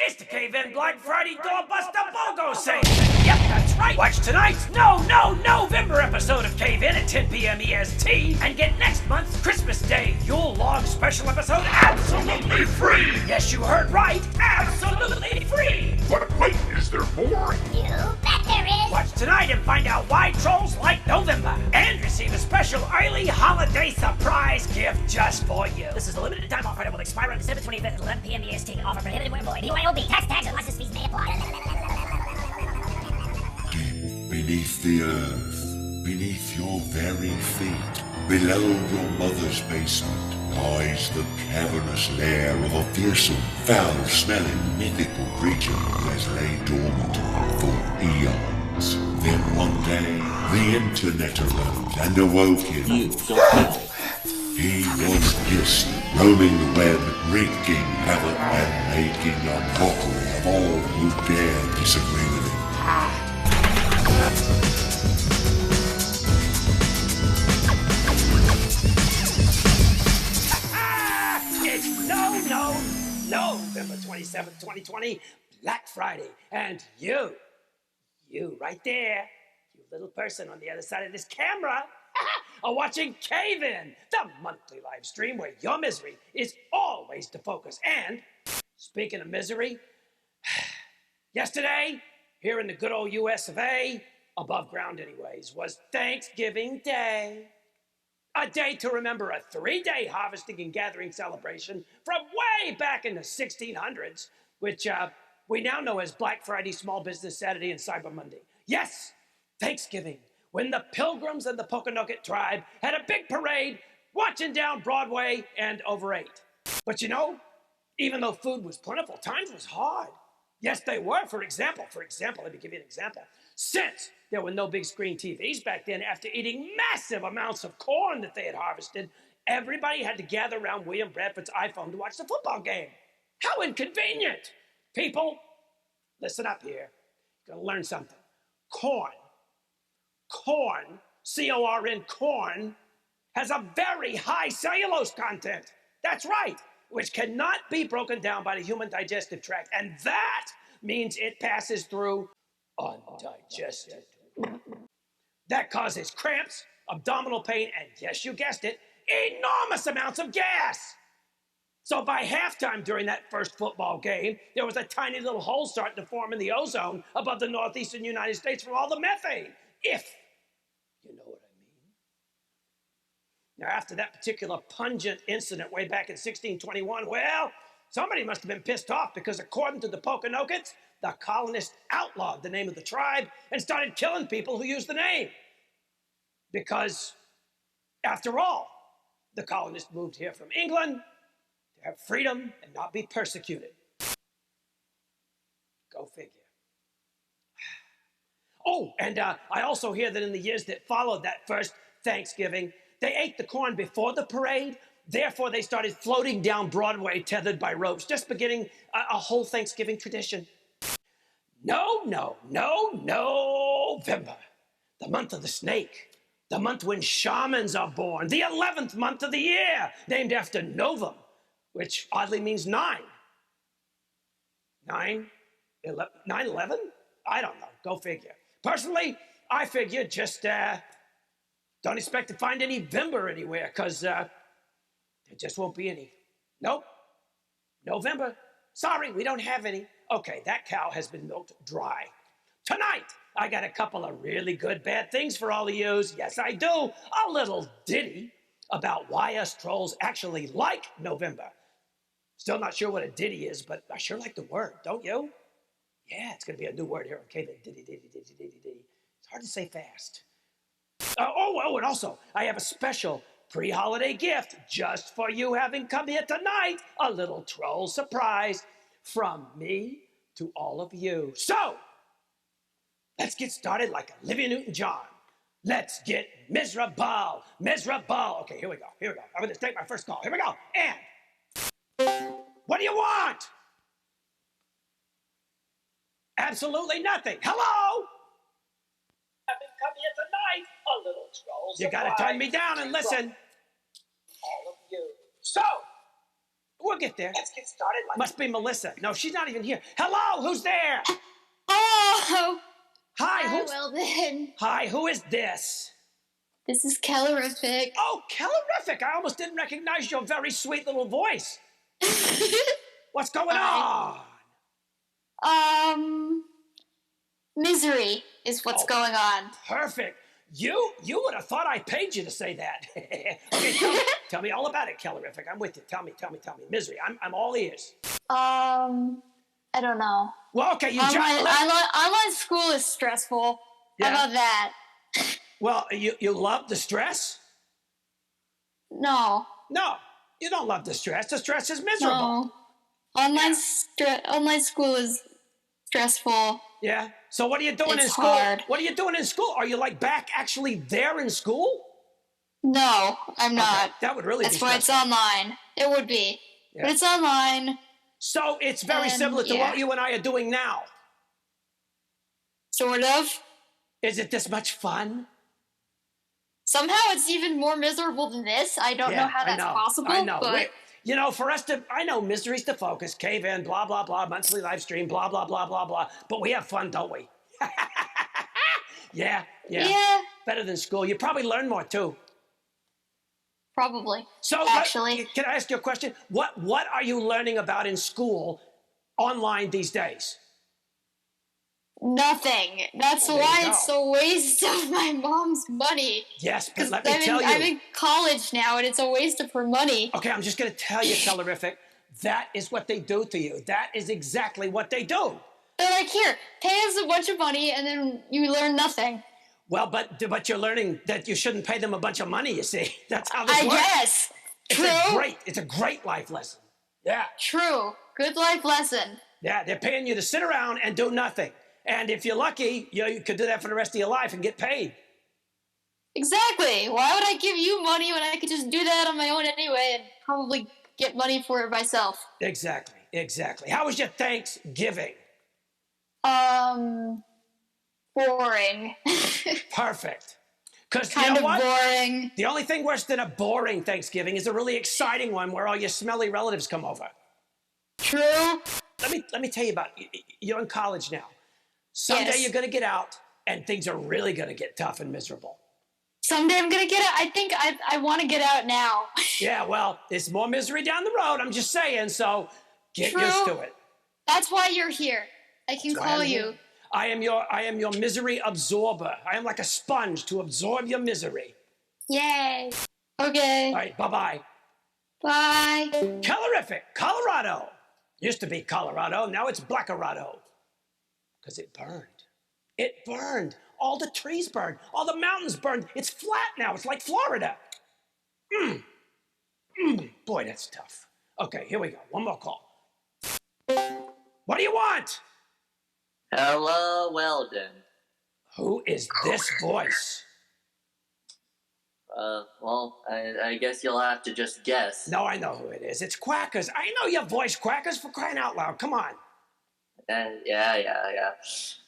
It's the Cave-In Black Friday Doorbuster BOGO sale. Yep, that's right. Watch tonight's No-Vember episode of Cave-In at 10 p.m. EST and get next month's Christmas Day Yule Log special episode absolutely free. Yes, you heard right. Absolutely free. But wait, is there more? You bet there is. Watch tonight and find out why trolls like NO-vember and receive a special early holiday surprise gift just for you. This is a limited time offer that will expire on December 25th at 11 p.m. EST. Offer prohibited where employed. BYOB. Tags and license fees may apply. Deep beneath the earth, beneath your very feet, below your mother's basement, lies the cavernous lair of a fearsome, foul-smelling, mythical creature who has lain dormant for eons. Then one day, the internet arose and awoke him. He was hissed, roaming the web, wreaking havoc and making a mockery of all who dare disagree with him. It's No-Vember 27th, 2020, Black Friday, and you right there, you little person on the other side of this camera, are watching Cave-In, the monthly live stream where your misery is always the focus. And speaking of misery, yesterday, here in the good old US of A, above ground anyways, was Thanksgiving Day. A day to remember a 3-day harvesting and gathering celebration from way back in the 1600s, which we now know as Black Friday, Small Business Saturday, and Cyber Monday. Yes, Thanksgiving, when the Pilgrims and the Pokanoket tribe had a big parade watching down Broadway and overate. But you know, even though food was plentiful, times was hard. Yes, they were. For example, let me give you an example. Since there were no big screen TVs back then, after eating massive amounts of corn that they had harvested, everybody had to gather around William Bradford's iPhone to watch the football game. How inconvenient! People, listen up here. You're gonna learn something. Corn, C-O-R-N, corn, has a very high cellulose content. That's right, which cannot be broken down by the human digestive tract. And that means it passes through undigested. That causes cramps, abdominal pain, and yes, you guessed it, enormous amounts of gas. So by halftime during that first football game, there was a tiny little hole starting to form in the ozone above the northeastern United States from all the methane, if you know what I mean. Now, after that particular pungent incident way back in 1621, well, somebody must have been pissed off because according to the Pokanokets, the colonists outlawed the name of the tribe and started killing people who used the name. Because, after all, the colonists moved here from England to have freedom and not be persecuted. Go figure. Oh, and I also hear that in the years that followed that first Thanksgiving, they ate the corn before the parade. Therefore, they started floating down Broadway tethered by ropes, just beginning a whole Thanksgiving tradition. No-Vember, the month of the snake, the month when shamans are born, the 11th month of the year, named after Novum, which oddly means 9. 9/11? I don't know, go figure. Personally, I figure just don't expect to find any Vember anywhere, because there just won't be any. Nope, No-Vember. Sorry, we don't have any. Okay, that cow has been milked dry. Tonight, I got a couple of really good bad things for all of yous. Yes, I do. A little ditty about why us trolls actually like No-Vember. Still not sure what a ditty is, but I sure like the word, don't you? Yeah, it's going to be a new word here on Cave-In. Ditty. It's hard to say fast. And also, I have a special pre-holiday gift just for you having come here tonight. A little troll surprise from me to all of you. So, let's get started like Olivia Newton-John. Let's get miserable. Okay, here we go. I'm going to take my first call. Here we go. And what do you want? Absolutely nothing. Hello? Having come here tonight, a little troll. You got to turn me down and listen. All of you. So, We'll get there. Let's get started. Must be Melissa. No, she's not even here. Hello, who's there? Oh, Hi, hi, who's... Weldon. Hi, who is this? This is Kellerific. Oh, Kellerific. I almost didn't recognize your very sweet little voice. What's going on? Misery is what's going on. Perfect. You would have thought I paid you to say that. Okay, tell me all about it, Kellerific. I'm with you. Tell me. Misery. I'm all ears. I don't know. Well, okay, Online school is stressful. Yeah. How about that? Well, you love the stress? No. No, you don't love the stress. The stress is miserable. No. Online school is stressful. Yeah. So what are you doing in school? Hard. What are you doing in school? Are you like back actually there in school? No, I'm not. Okay, that would really That's be why it's stressful. online. It would be. Yeah. But it's online. So it's very And, similar to yeah. what you and I are doing now. Sort of. Is it this much fun? Somehow it's even more miserable than this. I don't know how that's possible. I know. But You know, for us to, I know misery's the focus, cave in, blah, blah, blah, monthly live stream, blah, blah, blah, blah, blah. But we have fun, don't we? Yeah. Better than school. You probably learn more too. Probably. So, actually, can I ask you a question? What are you learning about in school online these days? nothing. That's Well, there why you it's go. a waste of my mom's money. Yes, but 'Cause let me tell you. I'm in college now, and it's a waste of her money. Okay, I'm just going to tell you, Kellerific, that is what they do to you. That is exactly what they do. They're like, here, pay us a bunch of money, and then you learn nothing. Well, but you're learning that you shouldn't pay them a bunch of money, you see. That's how this I works. guess. True. It's a great life lesson. Yeah. True. Good life lesson. Yeah, they're paying you to sit around and do nothing. And if you're lucky, you could do that for the rest of your life and get paid. Exactly. Why would I give you money when I could just do that on my own anyway and probably get money for it myself? Exactly. How was your Thanksgiving? Boring. Perfect. Because you Kind know of what? boring. The only thing worse than a boring Thanksgiving is a really exciting one where all your smelly relatives come over. True. Let me tell you about, you're in college now. Someday Yes. you're going to get out and things are really going to get tough and miserable. Someday I'm gonna get out. I think I want to get out now. Yeah, well, there's more misery down the road. I'm just saying, so get True. used to it. That's why you're here. I can That's why call I'm you. here. I am your misery absorber. I am like a sponge to absorb your misery. Yay. Okay. All right, bye-bye. Bye. Kellerific, Colorado. Used to be Colorado, now it's Blackerado. Because it burned. It burned. All the trees burned. All the mountains burned. It's flat now. It's like Florida. Boy, that's tough. Okay, here we go. One more call. What do you want? Hello, Weldon. Who is this voice? Well, I guess you'll have to just guess. No, I know who it is. It's Quackers. I know your voice, Quackers, for crying out loud. Come on. Yeah.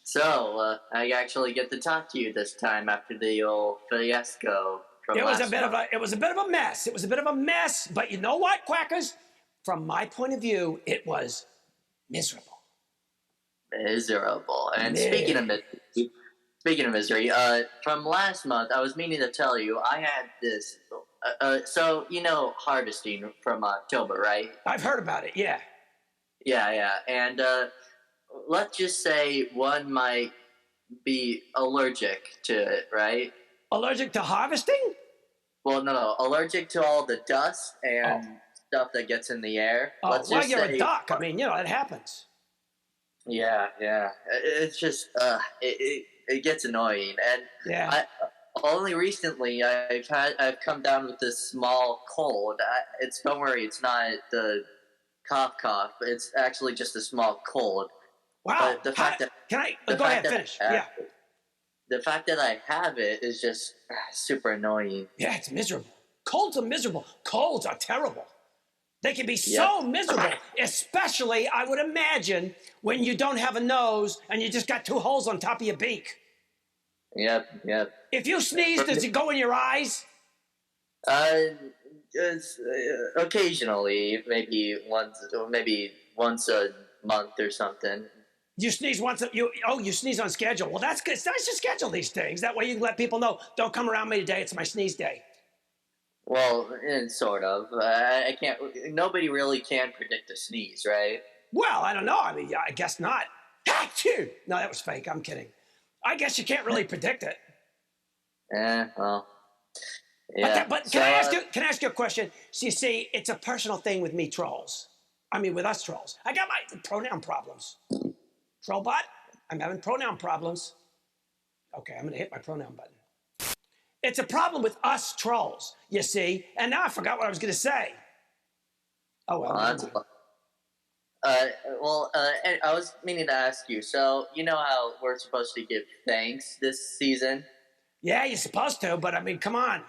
So, I actually get to talk to you this time after the old fiasco from It was last month. a bit of a mess. It was a bit of a mess, but you know what, Quackers? From my point of view, it was miserable. Miserable. And Yeah. speaking of misery, from last month, I was meaning to tell you, I had this. So you know harvesting from October, right? I've heard about it, yeah. Yeah. And let's just say one might be allergic to it, right? Allergic to harvesting? Well, no, allergic to all the dust and stuff that gets in the air. Oh, Let's well, just you're say, a duck. I mean, it happens. Yeah. It's just it gets annoying, and Yeah. only recently I've come down with this small cold. Don't worry, it's not the cough. It's actually just a small cold. Wow. But the fact that Can I the go ahead, fact that finish? I have Yeah. it- The fact that I have it is just super annoying. Yeah, it's miserable. Colds are miserable. Colds are terrible. They can be so miserable, especially, I would imagine, when you don't have a nose and you just got two holes on top of your beak. Yep. If you sneeze, does it go in your eyes? It's, occasionally, maybe once a month or something. You sneeze once. You sneeze on schedule. Well, that's good. It's nice to schedule these things. That way you can let people know. Don't come around me today. It's my sneeze day. Well, sort of. I can't. Nobody really can predict a sneeze, right? Well, I don't know. I mean, I guess not. Achoo! No, that was fake. I'm kidding. I guess you can't really predict it. Well, yeah. But can I ask you a question? So you see, it's a personal thing with me trolls. I mean, with us trolls. I got my pronoun problems. Trollbot, I'm having pronoun problems. Okay, I'm gonna hit my pronoun button. It's a problem with us trolls, you see. And now I forgot what I was gonna say. Oh well. I was meaning to ask you. So you know how we're supposed to give thanks this season? Yeah, you're supposed to, but I mean, come on.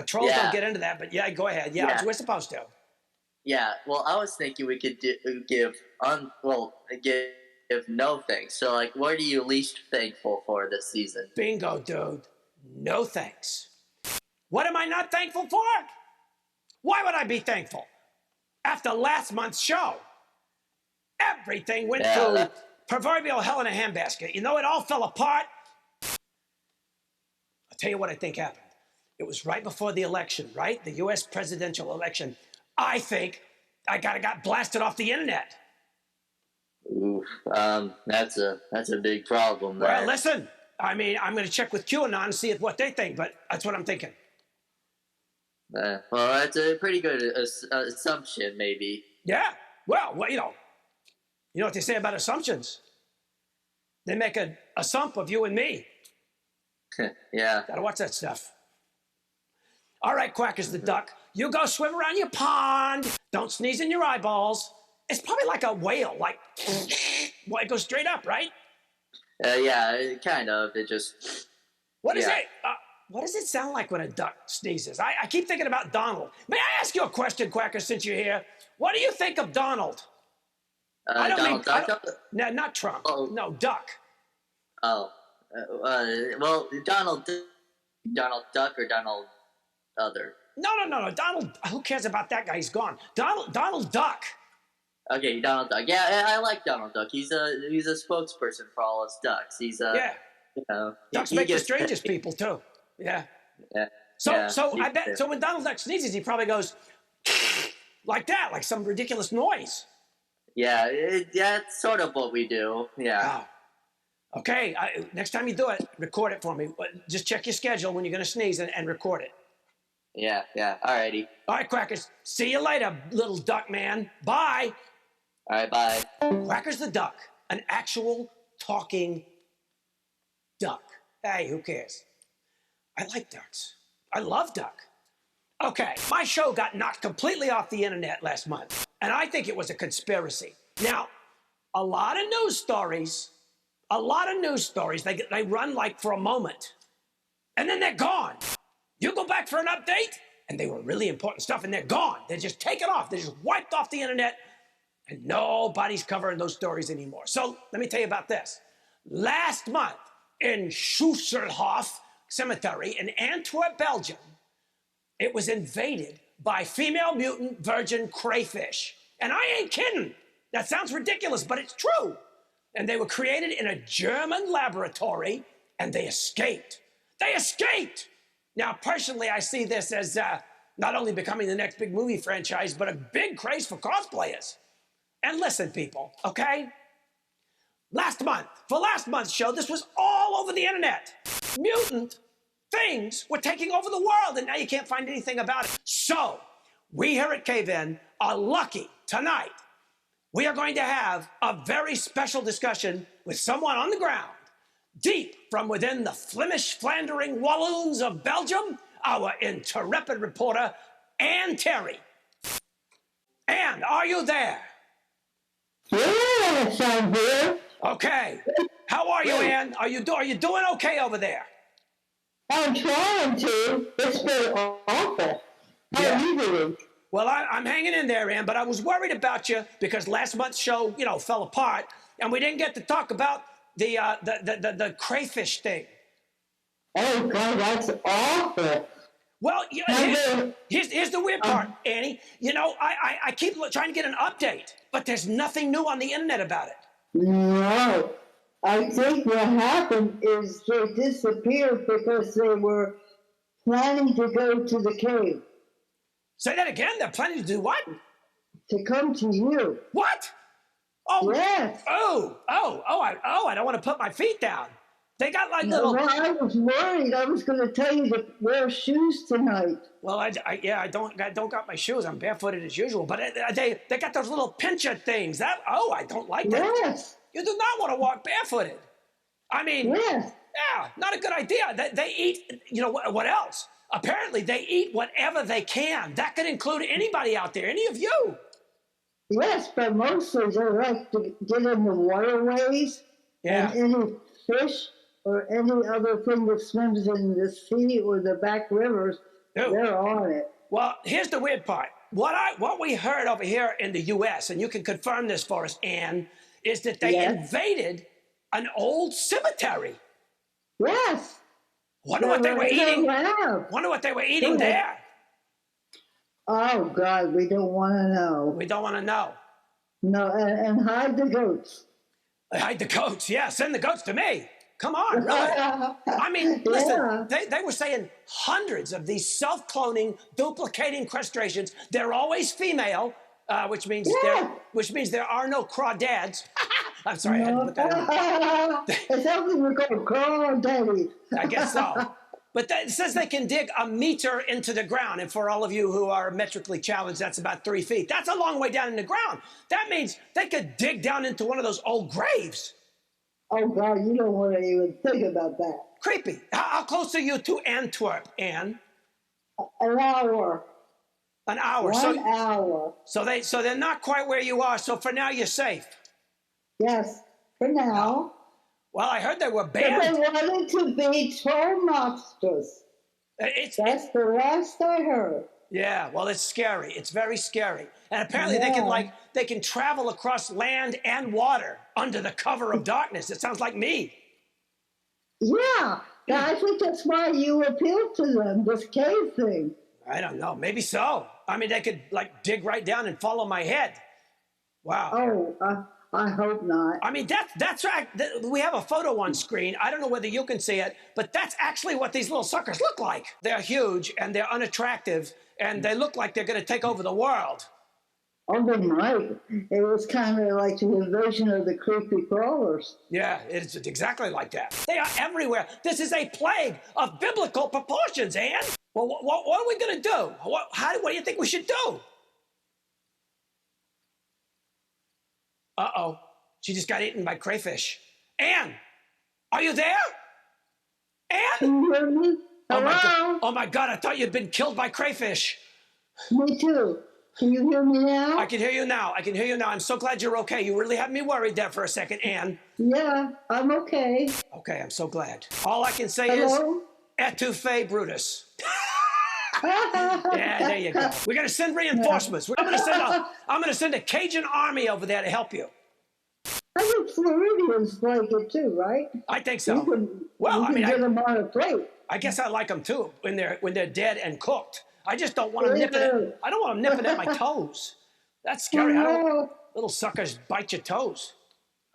Trolls don't get into that, but yeah, go ahead. Yeah, we're supposed to. Yeah, well, I was thinking we could give no thanks. So, like, what are you least thankful for this season? Bingo, dude. No thanks. What am I not thankful for? Why would I be thankful? After last month's show, everything went through proverbial hell in a handbasket. You know, it all fell apart. I'll tell you what I think happened. It was right before the election, right? The U.S. presidential election. I think I got blasted off the internet. Ooh, that's a big problem there. Well, listen, I mean, I'm going to check with QAnon and see what they think, but that's what I'm thinking. Well, that's a pretty good assumption, maybe. Yeah, well, you know what they say about assumptions. They make a sump of you and me. Yeah. Gotta watch that stuff. All right, Quackers the duck, you go swim around your pond. Don't sneeze in your eyeballs. It's probably like a whale, like, well, it goes straight up, right? Yeah, kind of. It just. What is it? What does it sound like when a duck sneezes? I keep thinking about Donald. May I ask you a question, Quacker, since you're here? What do you think of Donald? Duck? No, not Trump. Oh. No, Duck. Oh. Well, Donald Duck or Donald other? No. Donald, who cares about that guy? He's gone. Donald Duck. Okay, Donald Duck. Yeah, I like Donald Duck. He's a spokesperson for all us ducks. He's yeah. You know, ducks make the strangest people too. Yeah. Yeah. So yeah. I bet. So when Donald Duck sneezes, he probably goes like that, like some ridiculous noise. Yeah, that's sort of what we do. Yeah. Wow. Okay. Next time you do it, record it for me. Just check your schedule when you're going to sneeze and record it. Yeah. Alrighty. All right, Quackers. See you later, little duck man. Bye. All right, bye. Quackers the duck, an actual talking duck. Hey, who cares? I like ducks. I love duck. Okay, my show got knocked completely off the internet last month, and I think it was a conspiracy. Now, a lot of news stories, they run like for a moment, and then they're gone. You go back for an update, and they were really important stuff, and they're gone. They're just taken off. They're just wiped off the internet, and nobody's covering those stories anymore. So let me tell you about this. Last month in Schusselhof Cemetery in Antwerp, Belgium, it was invaded by female mutant virgin crayfish. And I ain't kidding. That sounds ridiculous, but it's true. And they were created in a German laboratory, and they escaped. They escaped! Now, personally, I see this as not only becoming the next big movie franchise, but a big craze for cosplayers. And listen, people, okay? For last month's show, this was all over the internet. Mutant things were taking over the world, and now you can't find anything about it. So, we here at Cave-In are lucky tonight. We are going to have a very special discussion with someone on the ground, deep from within the Flemish Flandering Walloons of Belgium, our intrepid reporter, Ann Terry. Ann, are you there? Yes, I'm here. Okay. How are you, Ann? Are you doing okay over there? I'm trying to. It's been awful. How are you doing? Well, I'm hanging in there, Ann, but I was worried about you because last month's show, fell apart, and we didn't get to talk about the crayfish thing. Oh, God, that's awful. Well, Now, here's the weird part, Annie. You know, I keep trying to get an update, but there's nothing new on the internet about it. no, I think what happened is they disappeared because they were planning to go to the cave. Say that again. They're planning to do what? To come to you. What? Oh, Yes. I don't want to put my feet down. They got like little. Well, I was worried. I was going to tell you to wear shoes tonight. Well, I don't got my shoes. I'm barefooted as usual. But they got those little pincher things. I don't like that. Yes. You do not want to walk barefooted. I mean, Yes. yeah, not a good idea. They eat. You know what else? Apparently, they eat whatever they can. That could include anybody out there, any of you. Yes, but mostly they like to get in the waterways Yeah. and any fish or any other thing that swims in the sea or the back rivers, Ew. they're on it. Well, here's the weird part. What we heard over here in the U.S., and you can confirm this for us, Ann, is that they Yes. invaded an old cemetery. Yes. Wonder what they were eating. Have. Wonder what they were eating Go ahead. there. Oh, God, we don't want to know. We don't want to know. No, and hide the goats. Hide the goats. Yeah, send the goats to me. Come on, really. I mean, listen, Yeah. they were saying hundreds of these self-cloning, duplicating crustaceans. They're always female, which means there are no crawdads. I'm sorry, I had to put that in. It's something we're going to crawl, Daddy. I guess so. But it says they can dig a meter into the ground. And for all of you who are metrically challenged, that's about 3 feet. That's a long way down in the ground. That means they could dig down into one of those old graves. Oh, God, you don't want to even think about that. Creepy. How close are you to Antwerp, Anne? An hour. An hour. 1 hour. So they're not quite where you are. So for now, you're safe. Yes, for now. Well, I heard they were But they banned. wanted to be troll monsters. That's the last I heard. Yeah, well, it's scary. It's very scary. And apparently they can travel across land and water under the cover of darkness. It sounds like me. Yeah, I think that's why you appealed to them, this cave thing. I don't know. Maybe so. I mean, they could like dig right down and follow my head. Wow. Oh, I hope not. I mean, that's right. We have a photo on screen. I don't know whether you can see it, but that's actually what these little suckers look like. They're huge and they're unattractive and they look like they're going to take over the world. Oh, they might. It was kind of like the invasion of the creepy crawlers. Yeah, it's exactly like that. They are everywhere. This is a plague of biblical proportions, Ann. Well, what are we going to do? What do you think we should do? Uh-oh. She just got eaten by crayfish. Ann, are you there? Ann? Can you hear me? Hello? Oh, my God. I thought you'd been killed by crayfish. Me too. Can you hear me now? I can hear you now. I'm so glad you're okay. You really had me worried there for a second, Ann. Yeah, I'm okay. Okay, I'm so glad. All I can say Hello? is, etouffee Brutus. Yeah, there you go. We're going to send reinforcements. I'm going to send a Cajun army over there to help you. I think Floridians like it too, right? I think so. You can get them on a plate. I guess I like them too when they're dead and cooked. I just don't want them nipping. I don't want them nipping at my toes. That's scary. Little suckers bite your toes.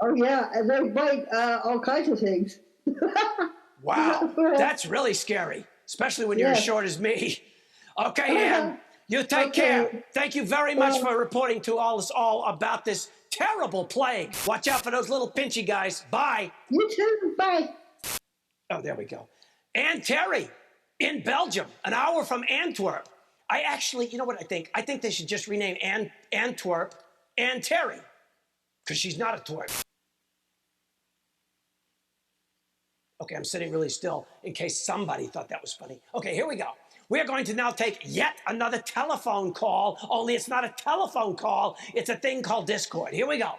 Oh yeah, and they bite all kinds of things. Wow, that's really scary, especially when you're as short as me. Okay, Ann, you take care. Thank you very much for reporting to us all about this terrible plague. Watch out for those little pinchy guys. Bye. You too. Bye. Oh, there we go. Ann Terry in Belgium, an hour from Antwerp. I actually, you know what I think? I think they should just rename Antwerp Ann Terry, because she's not a twerp. Okay, I'm sitting really still in case somebody thought that was funny. Okay, here we go. We're going to now take yet another telephone call, only it's not a telephone call, it's a thing called Discord. Here we go.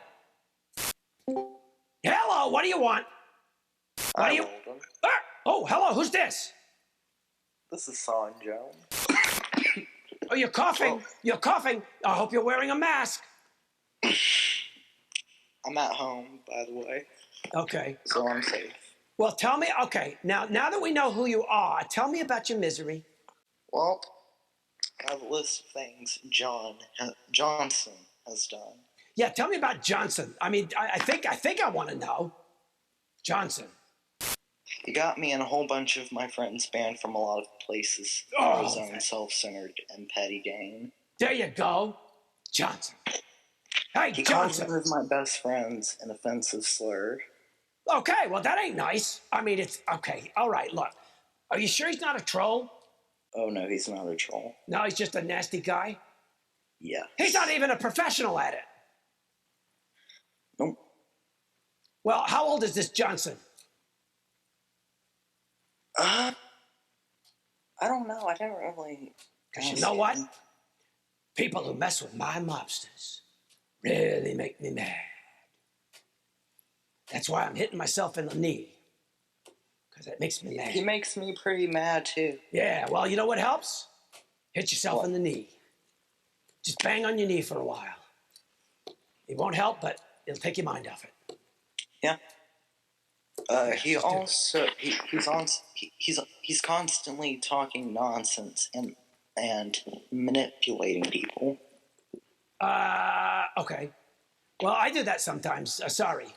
Hello, what do you want? What do you... Oh, hello, who's this? This is Son Jones. Oh, you're coughing. You're coughing. I hope you're wearing a mask. I'm at home, by the way. Okay. So I'm safe. Well, tell me, okay, now that we know who you are, tell me about your misery. Well, I have a list of things Johnson has done. Yeah, tell me about Johnson. I mean, I think I want to know. Johnson. He got me and a whole bunch of my friends banned from a lot of places for his own self-centered and petty gain. There you go. Johnson. Hey, He Johnson. called one of my best friends an offensive slur. Okay, well, that ain't nice. I mean, it's okay. All right, look. Are you sure he's not a troll? Oh no, he's not a troll. No, he's just a nasty guy? Yeah. He's not even a professional at it. Nope. Well, how old is this Johnson? I don't know. I never really. Because you know what? People who mess with my mobsters really make me mad. That's why I'm hitting myself in the knee. Because it makes me mad. He makes me pretty mad too. Yeah, well, you know what helps? Hit yourself in the knee. Just bang on your knee for a while. It won't help, but it'll take your mind off it. Yeah. He's constantly talking nonsense and manipulating people. Okay. Well, I do that sometimes. Sorry.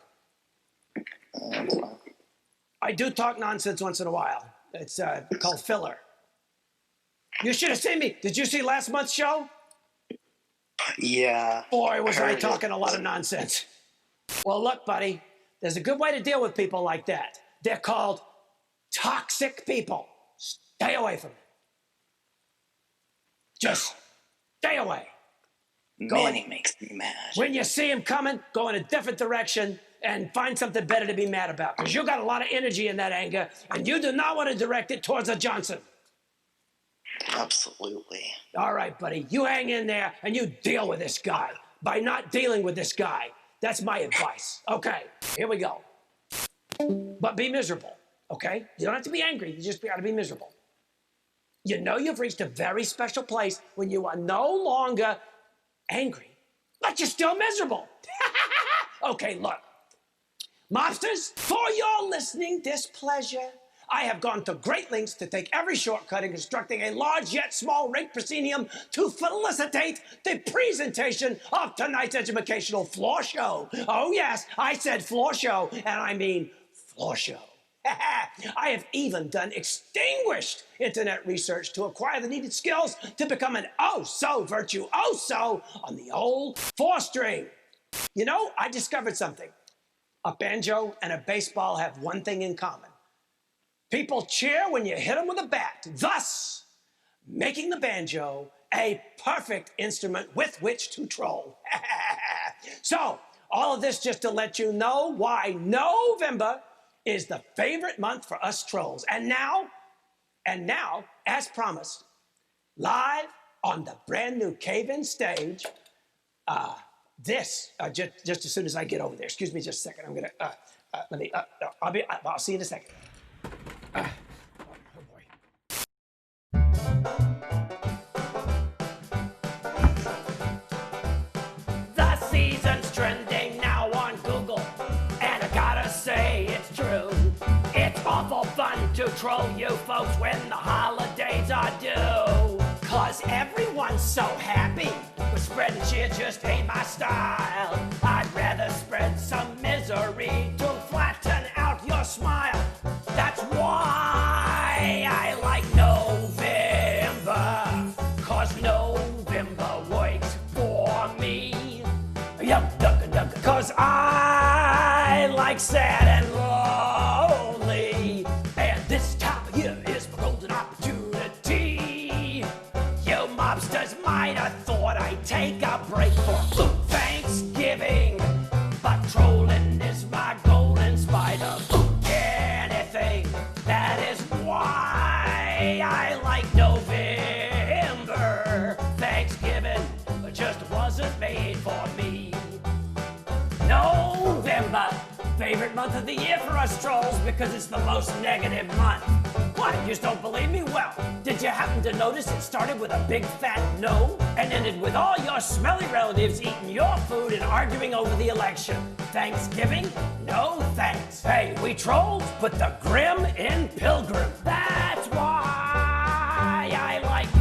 I do talk nonsense once in a while. It's called filler. You should have seen me. Did you see last month's show? Yeah. Boy, was I talking a lot of nonsense. Well, look, buddy, there's a good way to deal with people like that. They're called toxic people. Stay away from them. Just stay away. Manny makes me mad. When you see him coming, go in a different direction and find something better to be mad about. Because you got a lot of energy in that anger, and you do not want to direct it towards a Johnson. Absolutely. All right, buddy, you hang in there and you deal with this guy by not dealing with this guy. That's my advice. Okay, here we go. But be miserable, okay? You don't have to be angry. You just got to be miserable. You know you've reached a very special place when you are no longer angry, but you're still miserable. Okay, look. Mobsters, for your listening displeasure, I have gone to great lengths to take every shortcut in constructing a large yet small rate proscenium to felicitate the presentation of tonight's educational floor show. Oh yes, I said floor show, and I mean floor show. I have even done extinguished internet research to acquire the needed skills to become an virtuoso on the old 4-string. You know, I discovered something. A banjo and a baseball have one thing in common. People cheer when you hit them with a bat, thus making the banjo a perfect instrument with which to troll. So, all of this just to let you know why NO-vember is the favorite month for us trolls. And now, as promised, live on the brand new Cave-In stage, just as soon as I get over there. Excuse me just a second. I'm gonna, I'll see you in a second. Oh boy. The season's trending now on Google, and I gotta say it's true. It's awful fun to troll you folks when the holidays are due. 'Cause everyone's so happy, but spreading cheer just ain't my style. I'd rather spread some misery to flatten out your smile. That's why I like NO-vember, 'cause NO-vember works for me. Yup, duck, duck, 'cause I like sad and lonely, and this time of year is my golden opportunity. You mobsters might have thought I'd take a break for Thanksgiving, but trolling is my goal in spite of anything. That is why I like NO-vember. Thanksgiving just wasn't made for me. NO-vember, favorite month of the year for us trolls because it's the most negative month. What, you just don't believe me? Well, did you happen to notice it started with a big fat no and ended with all your smelly relatives eating your food and arguing over the election? Thanksgiving? No thanks. Hey, we trolls put the grim in pilgrim. That's why I like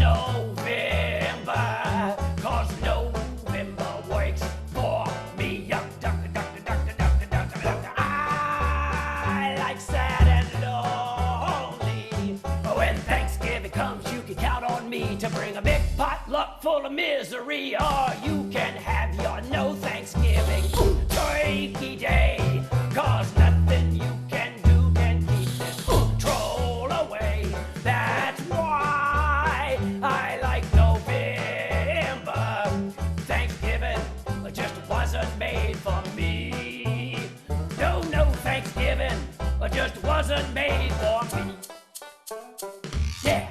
misery, or you can have your no Thanksgiving turkey day. Cause nothing you can do can keep this troll away. That's why I like November. Thanksgiving just wasn't made for me. No Thanksgiving just wasn't made for me. Yeah.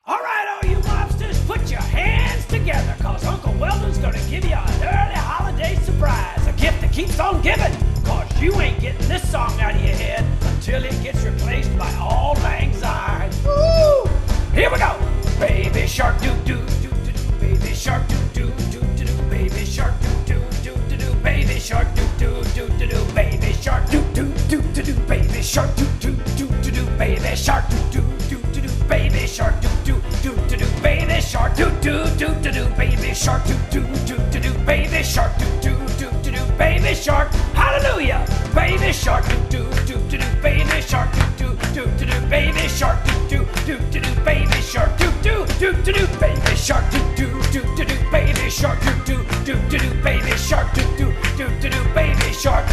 All right, all you mobsters, put your hands together, cause Uncle Weldon's gonna give you an early holiday surprise, a gift that keeps on giving, cause you ain't getting this song out of your head until it gets replaced by Auld Lang Syne. Woo! Here we go. Baby shark doo doo doo doo doo, baby shark doo doo doo doo doo, baby shark doo doo doo doo doo, baby shark doo doo doo doo doo, baby shark doo doo doo doo doo, baby shark doo doo doo doo doo, baby shark doo doo doo doo doo, baby shark doo doo doo doo doo, baby shark doo doo doo doo doo, baby shark doo doo doo doo doo, baby shark doo doo doo doo doo, baby shark, hallelujah, baby shark doo doo doo doo doo, baby shark doo doo doo doo doo, baby shark doo doo doo doo doo, baby shark doo doo doo doo doo, baby shark doo doo doo doo doo, baby shark doo doo doo doo doo, baby shark doo doo doo doo doo, baby shark,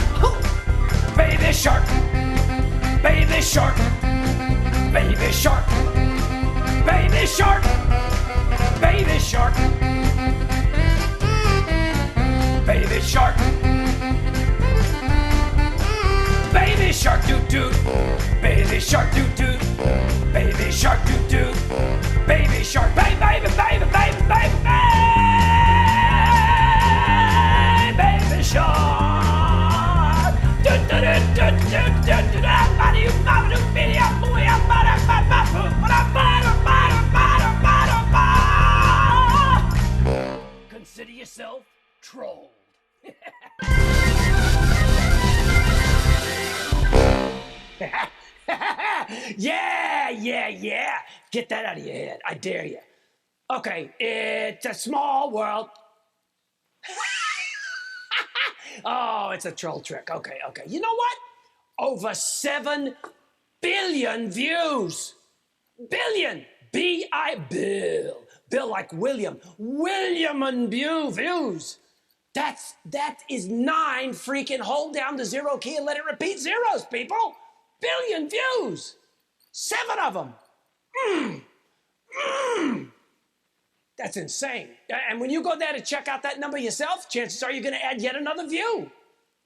baby shark, baby shark, baby shark, baby shark, baby shark, baby shark, baby shark doo doo, baby shark doo doo, baby shark doo doo, baby shark, baby baby baby baby baby baby shark, doo doo doo doo doo doo doo, body you mama do video boy I'm bada bada bada bada bada bada. Consider yourself trolled. Yeah. Get that out of your head. I dare you. Okay, it's a small world. Oh, it's a troll trick. Okay. You know what? Over 7 billion views. Billion. Bill. Bill like William. William and views. That is 9 freaking, hold down the 0 key and let it repeat zeros, people. Billion views. 7 of them. That's insane. And when you go there to check out that number yourself, chances are you're going to add yet another view.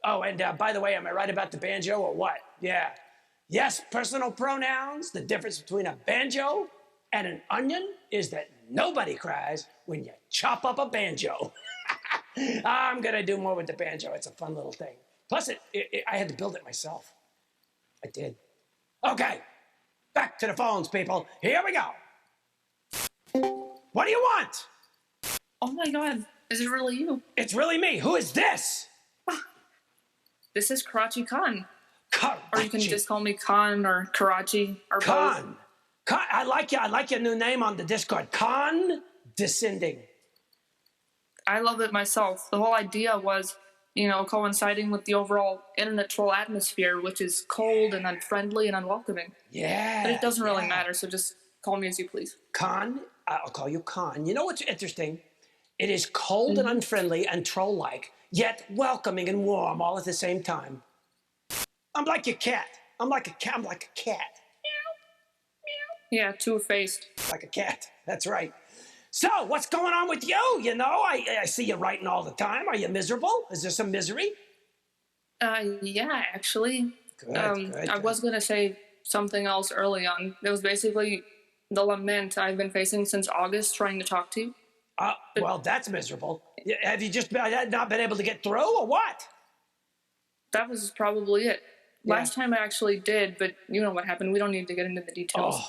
Oh, and by the way, am I right about the banjo or what? Yeah. Yes, personal pronouns. The difference between a banjo and an onion is that nobody cries when you chop up a banjo. I'm going to do more with the banjo. It's a fun little thing. Plus, I had to build it myself. I did. Okay. Back to the phones, people. Here we go. What do you want? Oh my god, is it really you? It's really me. Who is this? This is Karachi Khan. Karachi. Or you can just call me Khan or Karachi or Khan. Khan. I like your new name on the Discord. Condescending. I love it myself. The whole idea was, coinciding with the overall internet troll atmosphere, which is cold and unfriendly and unwelcoming. Yeah. But it doesn't really matter, so just call me as you please. Khan, I'll call you Khan. You know what's interesting? It is cold and unfriendly and troll-like, yet welcoming and warm all at the same time. I'm like your cat. I'm like a cat. Meow. Yeah, two-faced. Like a cat. That's right. So, what's going on with you? I see you writing all the time. Are you miserable? Is there some misery? Yeah, actually. Good, I was going to say something else early on. It was basically the lament I've been facing since August trying to talk to you. Well, that's miserable. Have you just not been able to get through, or what? That was probably it. Yeah. Last time I actually did, but you know what happened. We don't need to get into the details.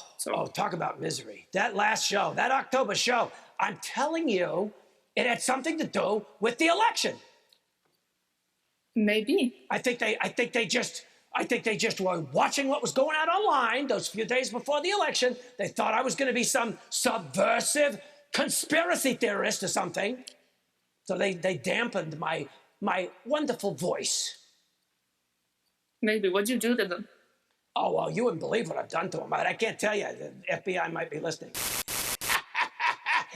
Talk about misery. That last show, that October show, I'm telling you, it had something to do with the election. Maybe. I think they just were watching what was going on online those few days before the election. They thought I was going to be some subversive conspiracy theorist or something. So they dampened my wonderful voice. Maybe. What'd you do to them? Oh, well, you wouldn't believe what I've done to them. I can't tell you. The FBI might be listening.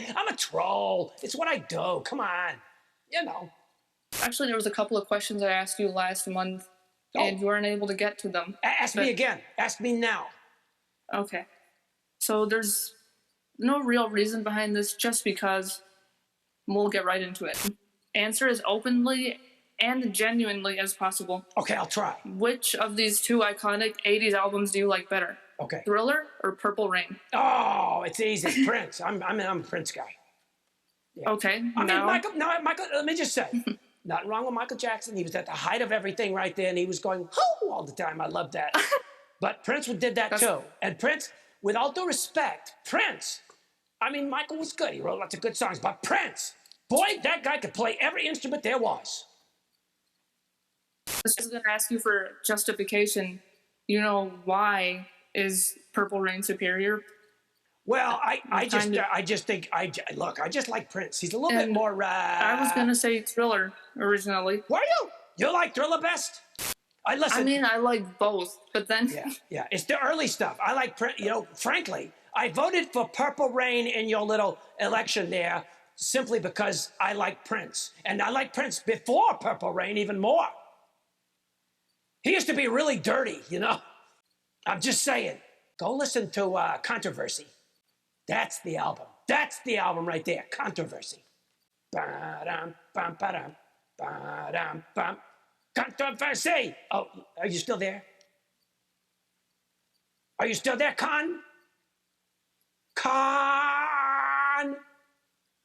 I'm going to a troll. It's what I do. Come on. You know. Actually, there was a couple of questions I asked you last month, and you weren't able to get to them. Ask me again. Ask me now. Okay. So there's no real reason behind this, just because we'll get right into it. Answer as openly and genuinely as possible. Okay, I'll try. Which of these two iconic 80s albums do you like better? Okay. Thriller or Purple Rain? Oh, it's easy. Prince. I'm a Prince guy. Yeah. Okay. I mean, Michael, let me just say, nothing wrong with Michael Jackson. He was at the height of everything right there, and he was going, whoo, all the time. I love that. But Prince did that too. And Prince, with all due respect, Prince, I mean, Michael was good. He wrote lots of good songs. But Prince, boy, that guy could play every instrument there was. I was going to ask you for justification. You know, why is Purple Rain superior? Well, I just like Prince. He's a little bit more. I was going to say Thriller originally. Were you? You like Thriller best? I mean, I like both, but then. Yeah. It's the early stuff. I like Prince. You know, frankly, I voted for Purple Rain in your little election there simply because I like Prince. And I like Prince before Purple Rain even more. He used to be really dirty, you know? I'm just saying. Go listen to Controversy. That's the album. That's the album right there, Controversy. Ba-dum, bum, ba-dum, ba-dum, bum. Controversy. Oh, are you still there? Are you still there, Con? Con!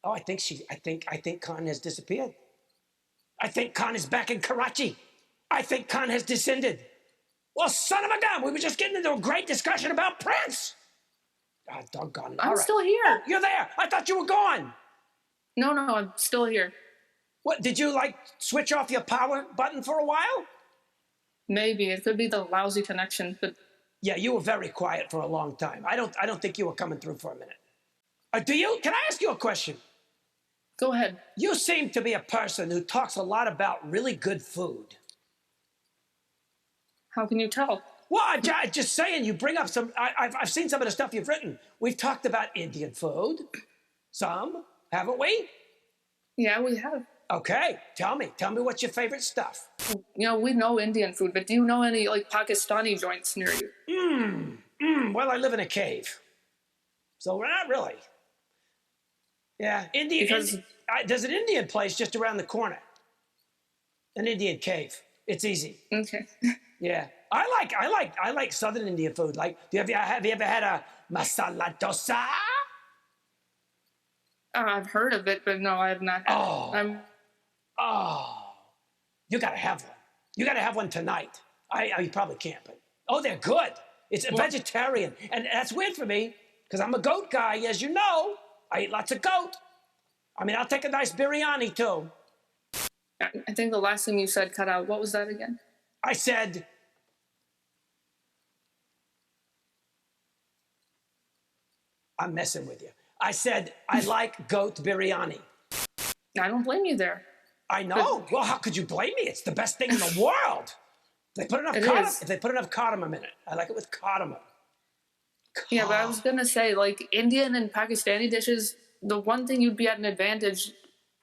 Oh, I think Con has disappeared. I think Con is back in Karachi. I think Con has descended. Well, son of a gun, we were just getting into a great discussion about Prince. God, doggone it. I'm still here. Oh, you're there. I thought you were gone. No, I'm still here. What, did you, switch off your power button for a while? Maybe. It could be the lousy connection, but... Yeah, you were very quiet for a long time. I don't think you were coming through for a minute. Can I ask you a question? Go ahead. You seem to be a person who talks a lot about really good food. How can you tell? Well, I'm just saying, you bring up some... I've seen some of the stuff you've written. We've talked about Indian food. Some, haven't we? Yeah, we have. Okay, tell me what's your favorite stuff? You know, we know Indian food, but do you know any, Pakistani joints near you? Well, I live in a cave. So we're not really. Yeah, there's an Indian place just around the corner. An Indian cave. It's easy. Okay. Yeah, I like Southern Indian food. Have you ever had a masala dosa? I've heard of it, but no, I have not had it. You gotta have one. You gotta have one tonight. You probably can't, but they're good. It's vegetarian, and that's weird for me because I'm a goat guy, as you know. I eat lots of goat. I mean, I'll take a nice biryani too. I think the last thing you said cut out. What was that again? I said, I'm messing with you. I said, I like goat biryani. I don't blame you there. I know. Well, how could you blame me? It's the best thing in the world. If they put enough cardamom in it. I like it with cardamom. Yeah, but I was going to say, Indian and Pakistani dishes, the one thing you'd be at an advantage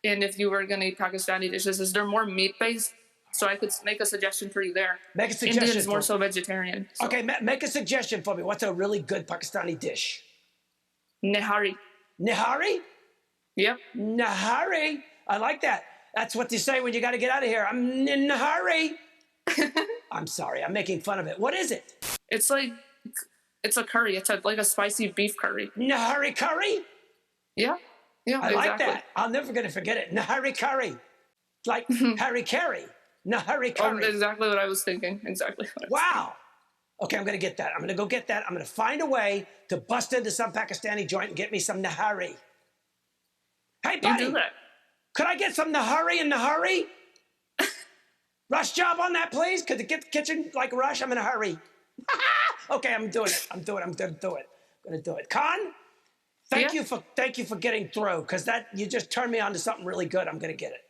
in if you were going to eat Pakistani dishes is they're more meat-based. So I could make a suggestion for you there. Make a suggestion. Indian's more so vegetarian. So. Okay, make a suggestion for me. What's a really good Pakistani dish? Nihari. Nihari? Yep. Nihari. I like that. That's what you say when you got to get out of here. I'm in a hurry. I'm sorry. I'm making fun of it. What is it? It's a curry. It's like a spicy beef curry. Nihari curry? Yeah. Yeah, I like that. I'm never going to forget it. Nihari curry. Like Harry Carey. Nihari curry. Exactly what I was thinking. Wow. Okay, I'm going to get that. I'm going to go get that. I'm going to find a way to bust into some Pakistani joint and get me some nihari. Hey, buddy. You do that. Could I get some nihari in a hurry? Rush job on that, please? Could the kitchen rush? I'm in a hurry. Okay, I'm doing it. I'm going to do it. Con, thank you for getting through, because you just turned me on to something really good. I'm going to get it.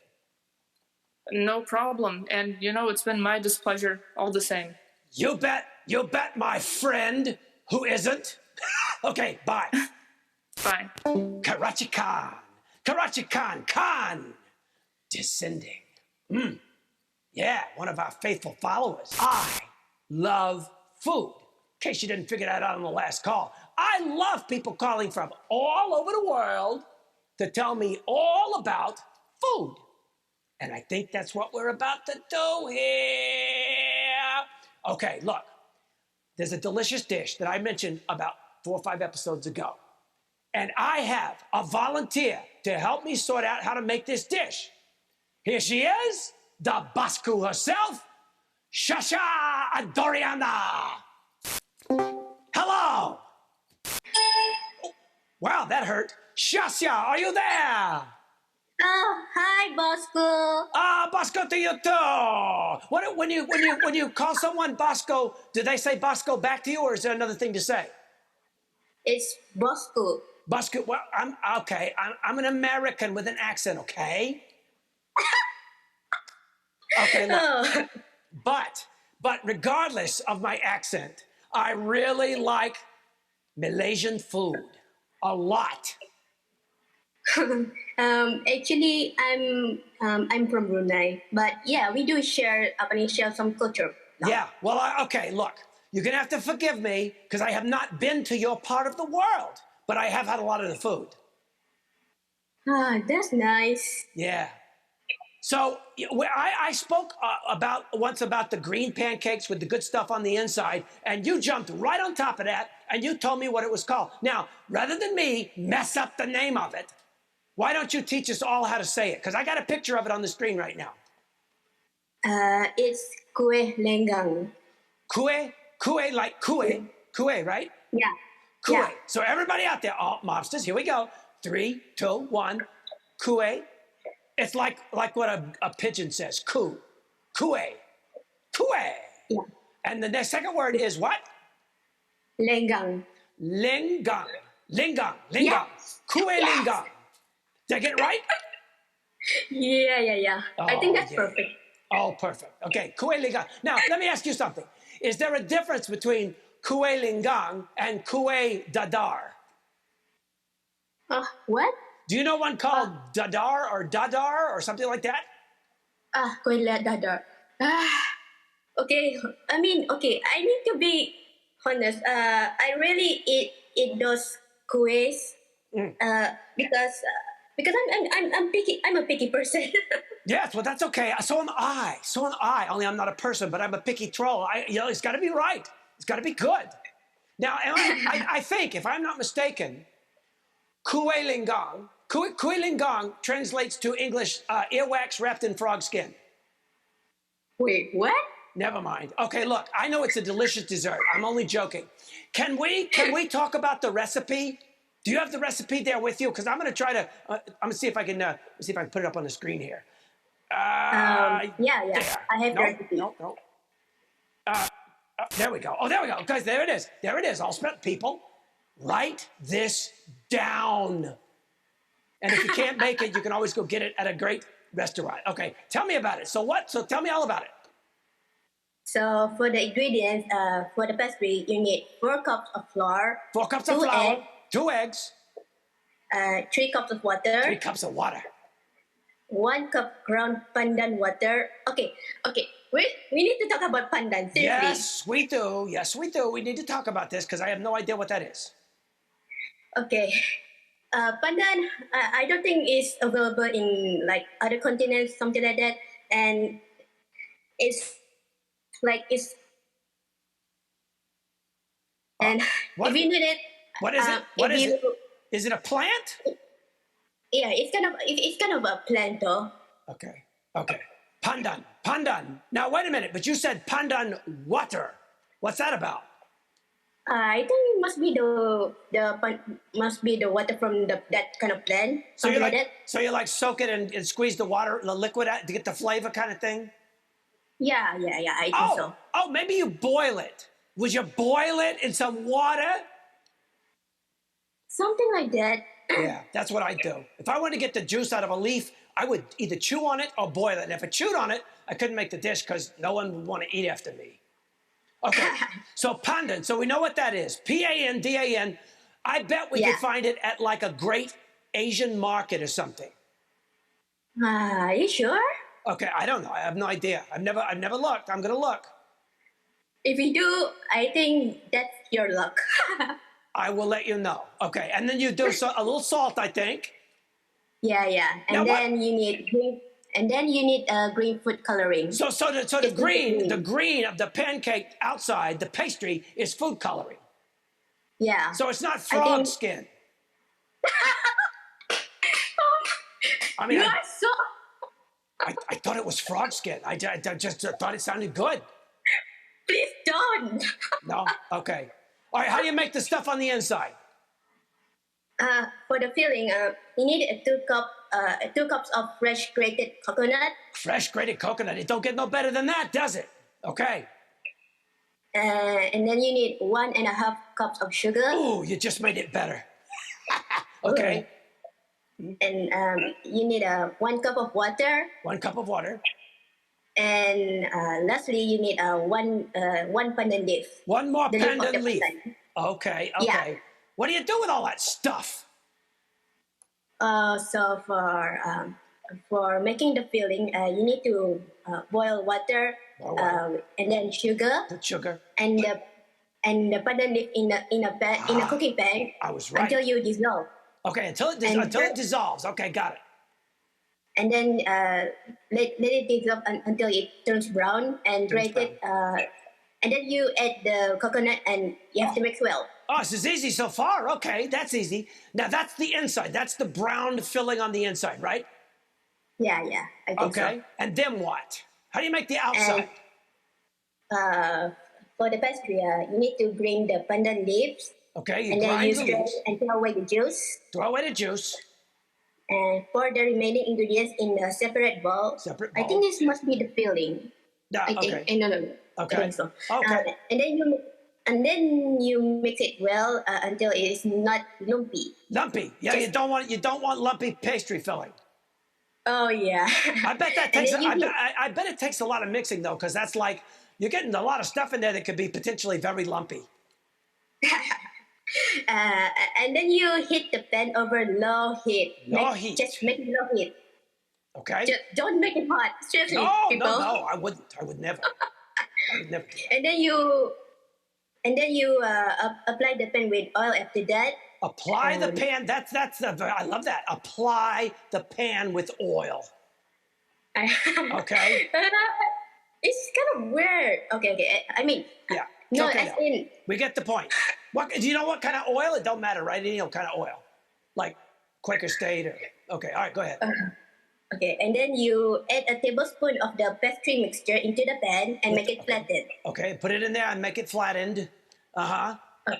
No problem. And it's been my displeasure all the same. You bet, my friend, who isn't. Okay, bye. Bye. Karachi Khan. Karachi Khan, descending. Yeah, one of our faithful followers. I love food. In case you didn't figure that out on the last call, I love people calling from all over the world to tell me all about food. And I think that's what we're about to do here. Okay, look, there's a delicious dish that I mentioned about 4 or 5 episodes ago. And I have a volunteer to help me sort out how to make this dish. Here she is, the Basku herself, Shasha Adoriana. Hello. Wow, that hurt. Shasha, are you there? Oh, hi, Bosco. Bosco to you too. When you call someone Bosco, do they say Bosco back to you, or is there another thing to say? It's Bosco. Bosco. Well, I'm okay. I'm an American with an accent. Okay. Okay. Look. Oh. But regardless of my accent, I really like Malaysian food a lot. Actually, I'm from Brunei, but yeah, we do share some culture. Yeah. Well, okay. Look, you're gonna have to forgive me because I have not been to your part of the world, but I have had a lot of the food. That's nice. Yeah. So I spoke once about the green pancakes with the good stuff on the inside, and you jumped right on top of that, and you told me what it was called. Now, rather than me mess up the name of it, why don't you teach us all how to say it? Because I got a picture of it on the screen right now. It's kue lenggang. Kue like kue, right? Yeah. Kue. Yeah. So everybody out there, all mobsters, here we go. 3, 2, 1. Kue. It's like what a pigeon says. Kue. Yeah. And the next second word is what? Lenggang. Linggang. Yes. Kue Yes. linggang. Did I get it right? Yeah. I think that's perfect. Oh, perfect. Okay, kue linggang. Now, let me ask you something. Is there a difference between kue linggang and kue dadar? What? Do you know one called dadar or something like that? Kue dadar. Okay. I need to be honest. I really eat those kues because I'm picky. I'm a picky person. Yes, well, that's okay. So am I. Only I'm not a person, but I'm a picky troll. It's got to be right. It's got to be good. Now, I think, if I'm not mistaken, kue linggang translates to English earwax wrapped in frog skin. Wait, what? Never mind. Okay, look, I know it's a delicious dessert. I'm only joking. Can we talk about the recipe? Do you have the recipe there with you? Because I'm going to try to. I'm going to see if I can put it up on the screen here. Yeah. There. I have the recipe. No. There we go. Oh, there we go. Guys, there it is. There it is. All spent. People, write this down. And if you can't make it, you can always go get it at a great restaurant. Okay, tell me about it. So tell me all about it. So for the ingredients, for the pastry, you need 4 cups of flour. 4 cups of flour. 2 eggs. 3 cups of water. 3 cups of water. 1 cup ground pandan water. Okay. We need to talk about pandan. Seriously. Yes, we do. We need to talk about this because I have no idea what that is. Okay. Pandan, I don't think it's available in like other continents, something like that. And it's. And what? If you need it. What is it? What is it? Is it a plant? Yeah, it's kind of a plant though. Okay. Pandan. Now wait a minute, but you said pandan water. What's that about? I think it must be the water from that kind of plant. So you like that. So you soak it and squeeze the liquid out to get the flavor kind of thing? Yeah, I think so. Oh, maybe you boil it. Would you boil it in some water? Something like that. Yeah, that's what I do. If I wanted to get the juice out of a leaf, I would either chew on it or boil it. And if I chewed on it, I couldn't make the dish because no one would want to eat after me. Okay, so pandan. So we know what that is. Pandan. I bet we could find it at like a great Asian market or something. Are you sure? Okay, I don't know. I have no idea. I've never looked. I'm gonna look. If you do, I think that's your luck. I will let you know. Okay, and then you do a little salt, I think. Yeah. And Now then you need green. And then you need green food coloring. So the green of the pancake outside, the pastry, is food coloring. Yeah. So it's not frog skin. I mean, You are so. I thought it was frog skin. I just thought it sounded good. Please don't. No? Okay. All right, how do you make the stuff on the inside? For the filling, you need 2 cups of fresh grated coconut. Fresh grated coconut. It don't get no better than that, does it? Okay. And then you need 1.5 cups of sugar. Ooh, you just made it better. Okay. And you need 1 cup of water. 1 cup of water. And lastly, you need one pandan leaf. One more pandan leaf. Pandan. Okay. Yeah. What do you do with all that stuff? So for making the filling, you need to boil water, and then sugar. Put sugar. And the pandan leaf in a cooking pan. I was right. Until you dissolve. Okay, until it dissolves. Okay, got it. And then let it dissolve until it turns brown and grate it. And then you add the coconut and you have to mix well. Oh, this is easy so far. Okay, that's easy. Now that's the inside. That's the brown filling on the inside, right? Yeah, I think so. Okay, and then what? How do you make the outside? For the pastry, you need to bring the pandan leaves. Okay, you and then grind you the strain leaves. and throw away the juice. Throw away the juice. And pour the remaining ingredients in a separate bowl. Separate bowl. I think this must be the filling. No, I think. okay. No. Okay. I think so. Okay. And then you mix it well until it is not lumpy. Lumpy. Yeah, you don't want lumpy pastry filling. Oh yeah. I bet that takes. I bet it takes a lot of mixing though, because that's like you're getting a lot of stuff in there that could be potentially very lumpy. And then you heat the pan over low heat. Just make it low heat. Okay. Just don't make it hot. Seriously, people. No. I wouldn't. I would never. I would never. And then you apply the pan with oil after that. Apply the pan. That's I love that. Apply the pan with oil. Okay. It's kind of weird. Okay. I mean. Yeah. No, okay, as in. We get the point. What do you know? What kind of oil? It don't matter, right? Any kind of oil, like Quaker State or. Okay. All right. Go ahead. Okay, and then you add a tablespoon of the pastry mixture into the pan and make it flattened. Okay, put it in there and make it flattened. Okay.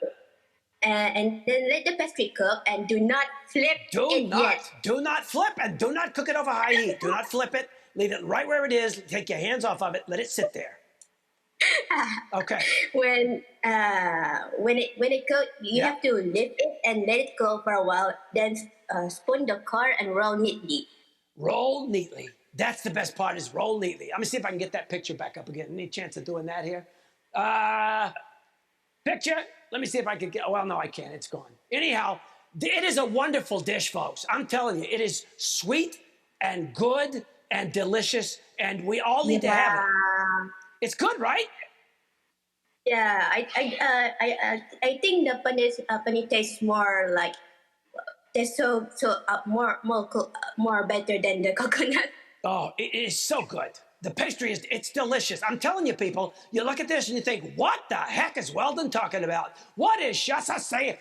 And then let the pastry cook and do not flip it. Do not flip and do not cook it over high heat. Do not flip it. Leave it right where it is. Take your hands off of it. Let it sit there. Okay. When it cooks, you have to lift it and let it go for a while. Then spoon the core and roll neatly. Roll neatly. That's the best part is roll neatly. Let me see if I can get that picture back up again. Any chance of doing that here? Picture? Let me see if I can get, well, no, I can't. It's gone. Anyhow, it is a wonderful dish, folks. I'm telling you, it is sweet and good and delicious, and we all need to have it. It's good, right? Yeah, I think the paneer tastes more like tastes more better than the coconut. Oh, it is so good. The pastry it's delicious. I'm telling you, people, you look at this and you think, what the heck is Weldon talking about? What is Shasa saying?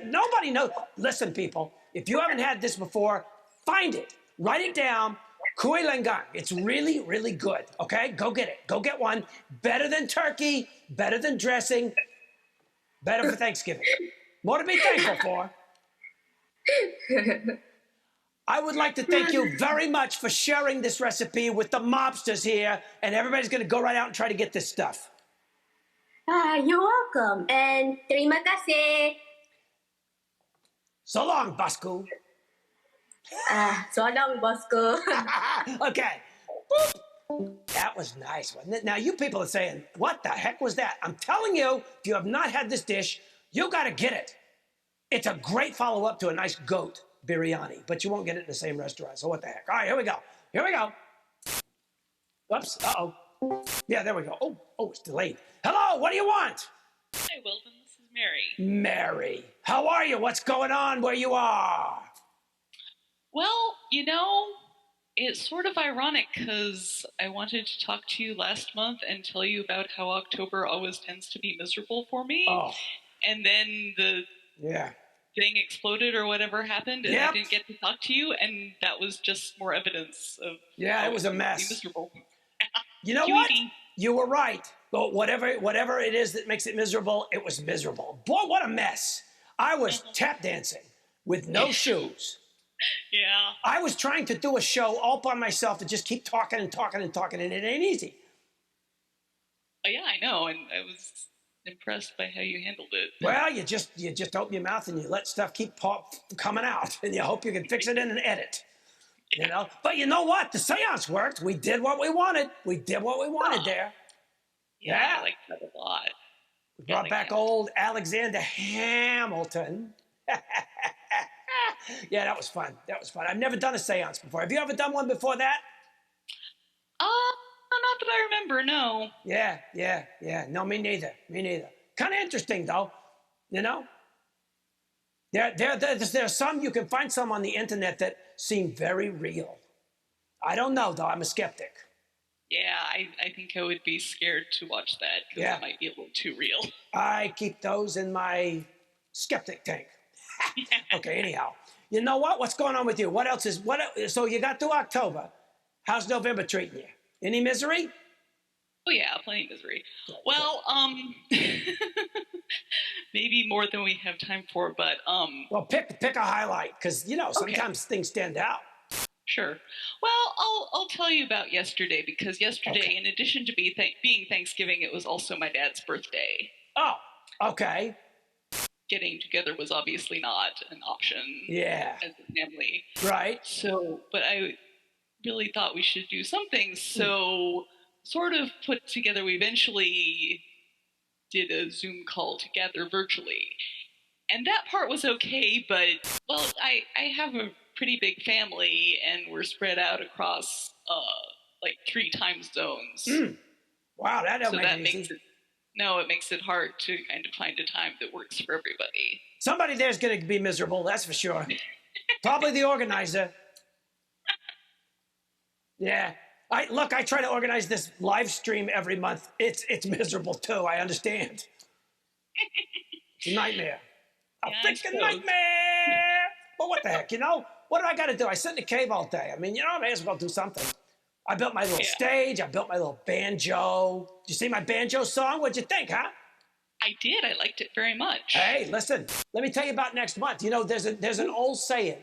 Nobody knows. Listen, people, if you haven't had this before, find it. Write it down. Kui Lengang. It's really, really good. Okay? Go get it. Go get one. Better than turkey, better than dressing, better for Thanksgiving. More to be thankful for. I would like to thank you very much for sharing this recipe with the mobsters here, and everybody's going to go right out and try to get this stuff. You're welcome, and terima kasih. So long, Bosco. So long, Bosco. Okay. That was nice, wasn't it? Now, you people are saying, what the heck was that? I'm telling you, if you have not had this dish, you got to get it. It's a great follow-up to a nice goat biryani, but you won't get it in the same restaurant. So what the heck? All right, here we go. Here we go. Whoops. Uh-oh. Yeah, there we go. Oh, it's delayed. Hello, what do you want? Hi, Weldon. This is Mary. Mary, how are you? What's going on where you are? Well, it's sort of ironic because I wanted to talk to you last month and tell you about how October always tends to be miserable for me. Oh. And then the thing exploded or whatever happened, and I didn't get to talk to you, and that was just more evidence of it was a mess. Miserable. You know what? You were right. But whatever it is that makes it miserable, it was miserable. Boy, what a mess. I was tap dancing with no shoes. Yeah. I was trying to do a show all by myself to just keep talking and talking and talking, and it ain't easy. Oh, yeah, I know, and I was impressed by how you handled it. Well, you just open your mouth and you let stuff keep coming out, and you hope you can fix it in an edit. You know? But you know what? The seance worked. We did what we wanted. We did what we wanted there. Yeah, I like that a lot. We brought back old Alexander Hamilton. Yeah, that was fun. That was fun. I've never done a seance before. Have you ever done one before that? Not that I remember, no. Yeah. No, me neither. Kind of interesting, though. You know? There's some, you can find some on the internet that seem very real. I don't know, though. I'm a skeptic. Yeah, I think I would be scared to watch that because it might be a little too real. I keep those in my skeptic tank. Okay, anyhow. You know what? What's going on with you? What else is... So you got through October. How's November treating you? Any misery? Oh, yeah, plenty of misery. Well, maybe more than we have time for, but... Well, pick a highlight, because, sometimes things stand out. Sure. Well, I'll tell you about yesterday, because yesterday, in addition to being Thanksgiving, it was also my dad's birthday. Oh, okay. Getting together was obviously not an option as a family. Right. So, but I really thought we should do something, so sort of put together, we eventually did a Zoom call together virtually. And that part was okay, but, well, I have a pretty big family, and we're spread out across, 3 time zones. Wow, that don't make it easy. It makes it hard to kind of find a time that works for everybody. Somebody there's going to be miserable, that's for sure. Probably the organizer. Yeah. I try to organize this live stream every month. It's miserable, too. I understand. It's a nightmare. A freaking nightmare! But what the heck, What do I got to do? I sit in the cave all day. I mean, I may as well do something. I built my little stage. I built my little banjo. Did you see my banjo song? What'd you think, huh? I did. I liked it very much. Hey, listen. Let me tell you about next month. There's an old saying.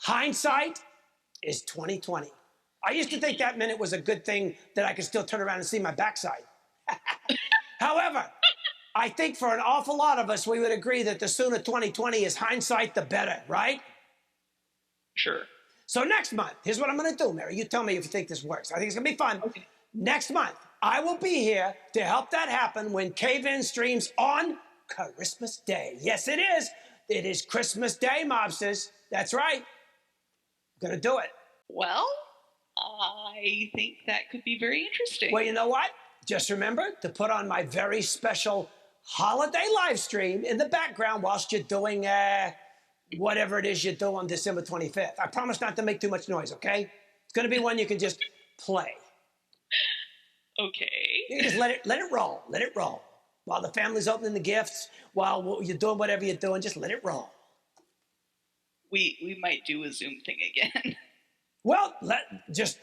Hindsight is 20/20. I used to think that meant it was a good thing that I could still turn around and see my backside. However, I think for an awful lot of us, we would agree that the sooner 20/20 is hindsight, the better, right? Sure. So next month, here's what I'm going to do, Mary. You tell me if you think this works. I think it's going to be fun. Okay. Next month, I will be here to help that happen when Cave-In streams on Christmas Day. Yes, it is. It is Christmas Day, mobsters. That's right. I'm going to do it. Well, I think that could be very interesting. Well, you know what? Just remember to put on my very special holiday live stream in the background whilst you're doing whatever it is you do on December 25th. I promise not to make too much noise, okay? It's going to be one you can just play. Okay. You just let it roll. Let it roll. While the family's opening the gifts, while you're doing whatever you're doing, just let it roll. We might do a Zoom thing again. Well, just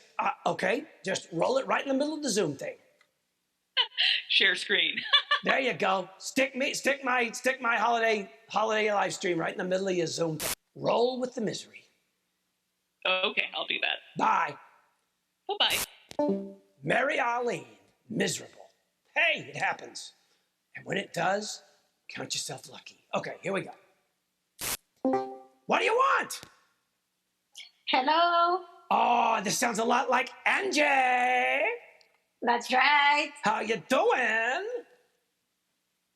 roll it right in the middle of the Zoom thing. Share screen. There you go. Stick my holiday live stream right in the middle of your Zoom thing. Roll with the misery. Okay, I'll do that. Bye. Bye-bye. Mary Arlene, miserable. Hey, it happens. And when it does, count yourself lucky. Okay, here we go. What do you want? Hello. Oh, this sounds a lot like Angie. That's right. How you doing?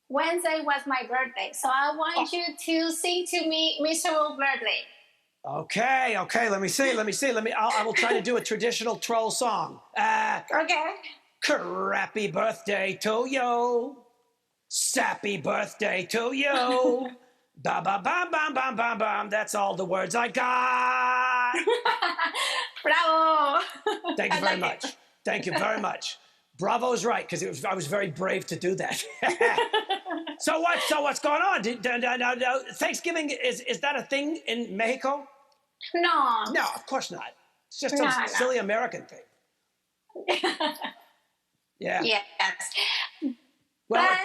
Wednesday was my birthday, so I want you to sing to me Miserable Birthday. Okay, let me see. I will try to do a traditional troll song. Okay. Crappy birthday to you. Sappy birthday to you. Ba ba bam bam bam bam bam. That's all the words I got. Bravo. Thank you very much. Thank you very much. Bravo's right, because I was very brave to do that. So what's going on? Thanksgiving, is that a thing in Mexico? No. No, of course not. It's just some silly American thing. Yeah. Yes. Well, But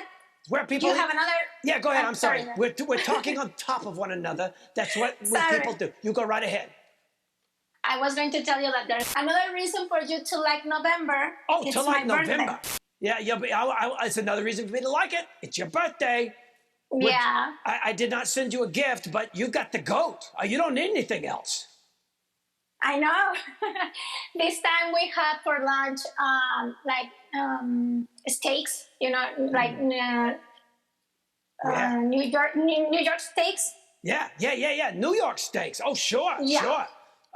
where people... you have another... Yeah, go ahead. I'm sorry. Sorry. We're talking on top of one another. That's what Sorry. people do. You go right ahead. I was going to tell you that there's another reason for you to like November. Oh, it's to like my birthday. November. Yeah, but it's another reason for me to like it. It's your birthday. Yeah. I did not send you a gift, but you got the goat. You don't need anything else. I know. This time we had for lunch, steaks. You know, like New York steaks. Yeah. New York steaks. Oh, sure.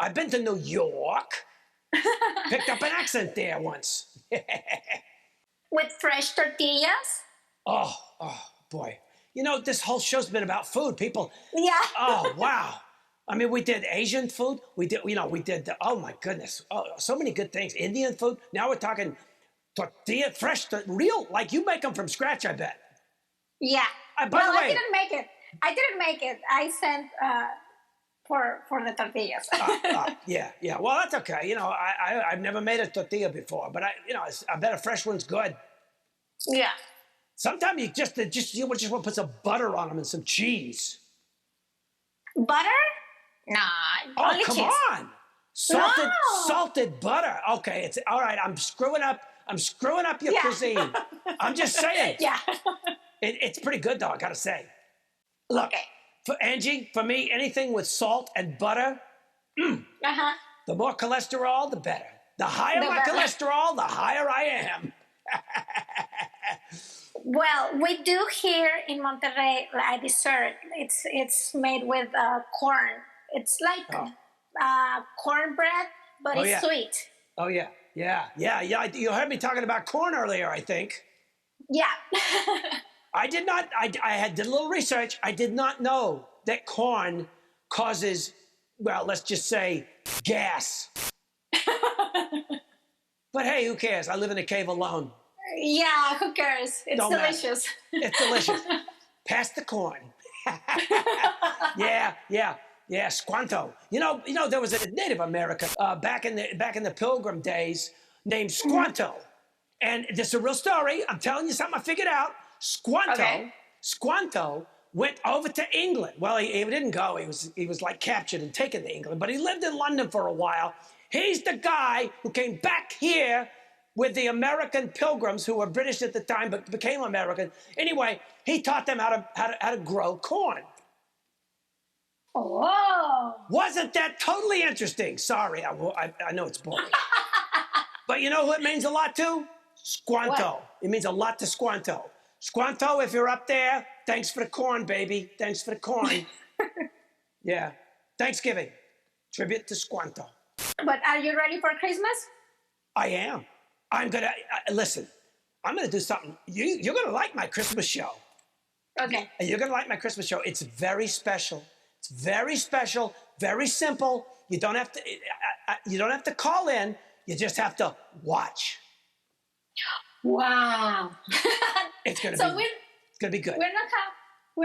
I've been to New York. Picked up an accent there once. With fresh tortillas. Oh, boy. You know, this whole show's been about food. People. Yeah. Oh, wow. I mean, we did Asian food. We did, oh my goodness. Oh, so many good things. Indian food. Now we're talking tortilla, fresh, real, like you make them from scratch, I bet. Yeah. By the way, I didn't make it. I sent for the tortillas. Yeah. Well, that's okay. You know, I've never made a tortilla before, but I bet a fresh one's good. Yeah. Sometimes you just want to put some butter on them and some cheese. Butter? Nah. Oh, only come cheese. on. Salted butter. Okay, it's all right. I'm screwing up your cuisine. I'm just saying. Yeah. It's pretty good though, I gotta say. Look, okay. For Angie, for me, anything with salt and butter, the more cholesterol, the better. The higher my cholesterol, the higher I am. Well, we do here in Monterrey a dessert. It's made with corn. It's like cornbread, but it's sweet. Oh yeah. You heard me talking about corn earlier, I think. Yeah. I did not. I did a little research. I did not know that corn causes, well, let's just say, gas. But hey, who cares? I live in a cave alone. Yeah, who cares? It's delicious. It's delicious. Pass the corn. Yeah, Squanto. You know, there was a Native American back in the Pilgrim days named Squanto, and this is a real story. I'm telling you something I figured out. Squanto went over to England. Well, he didn't go. He was like captured and taken to England, but he lived in London for a while. He's the guy who came back here with the American Pilgrims, who were British at the time but became American. Anyway, he taught them how to grow corn. Oh! Wasn't that totally interesting? Sorry, I know it's boring. But you know who it means a lot to? Squanto. What? It means a lot to Squanto. Squanto, if you're up there, thanks for the corn, baby. Thanks for the corn. Yeah. Thanksgiving. Tribute to Squanto. But are you ready for Christmas? I am. I'm gonna listen. I'm gonna do something. You're gonna like my Christmas show. Okay. You're gonna like my Christmas show. It's very special. It's very special. Very simple. You don't have to call in. You just have to watch. Wow. It's gonna be good. We're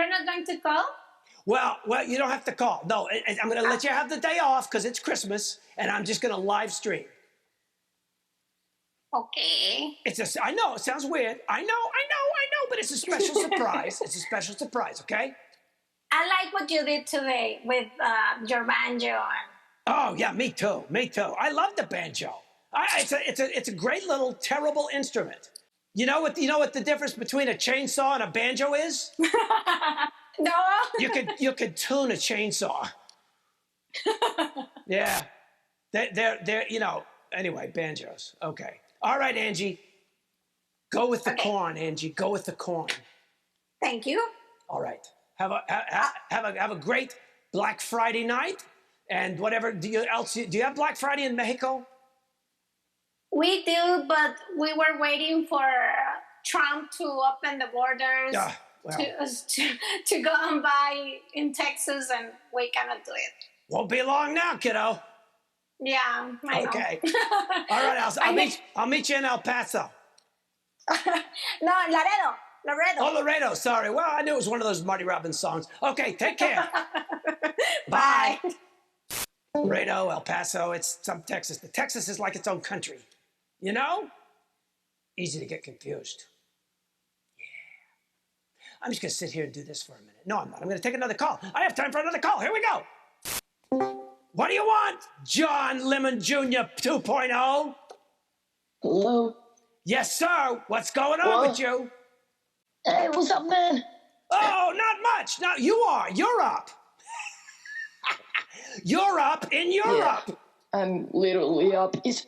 not going to call. Well, you don't have to call. No, I'm gonna let you have the day off because it's Christmas, and I'm just gonna live stream. Okay. I know, it sounds weird. I know, but it's a special surprise. It's a special surprise, okay? I like what you did today with your banjo. Oh, yeah, me too. I love the banjo. It's a great little terrible instrument. You know what the difference between a chainsaw and a banjo is? No. You could tune a chainsaw. Yeah. They're anyway, banjos. Okay. All right, Angie. Go with the corn, Angie. Go with the corn. Thank you. All right. Have a great Black Friday night. and whatever. Do you have Black Friday in Mexico? We do, but we were waiting for Trump to open the borders to go and buy in Texas, and we cannot do it. Won't be long now, kiddo. Yeah, I know. Okay. All right, I'll meet you in El Paso. No, Laredo. Oh, Laredo, sorry. Well, I knew it was one of those Marty Robbins songs. Okay, take care. Bye. Laredo, El Paso, it's some Texas. The Texas is like its own country. You know? Easy to get confused. Yeah. I'm just going to sit here and do this for a minute. No, I'm not. I'm going to take another call. I have time for another call. Here we go. What do you want, John Lemon Jr. 2.0? Hello? Yes, sir. What's going on with you? Hey, what's up, man? Oh, not much. No, you are. You're up. You're up in Europe. Yeah, I'm literally up. It's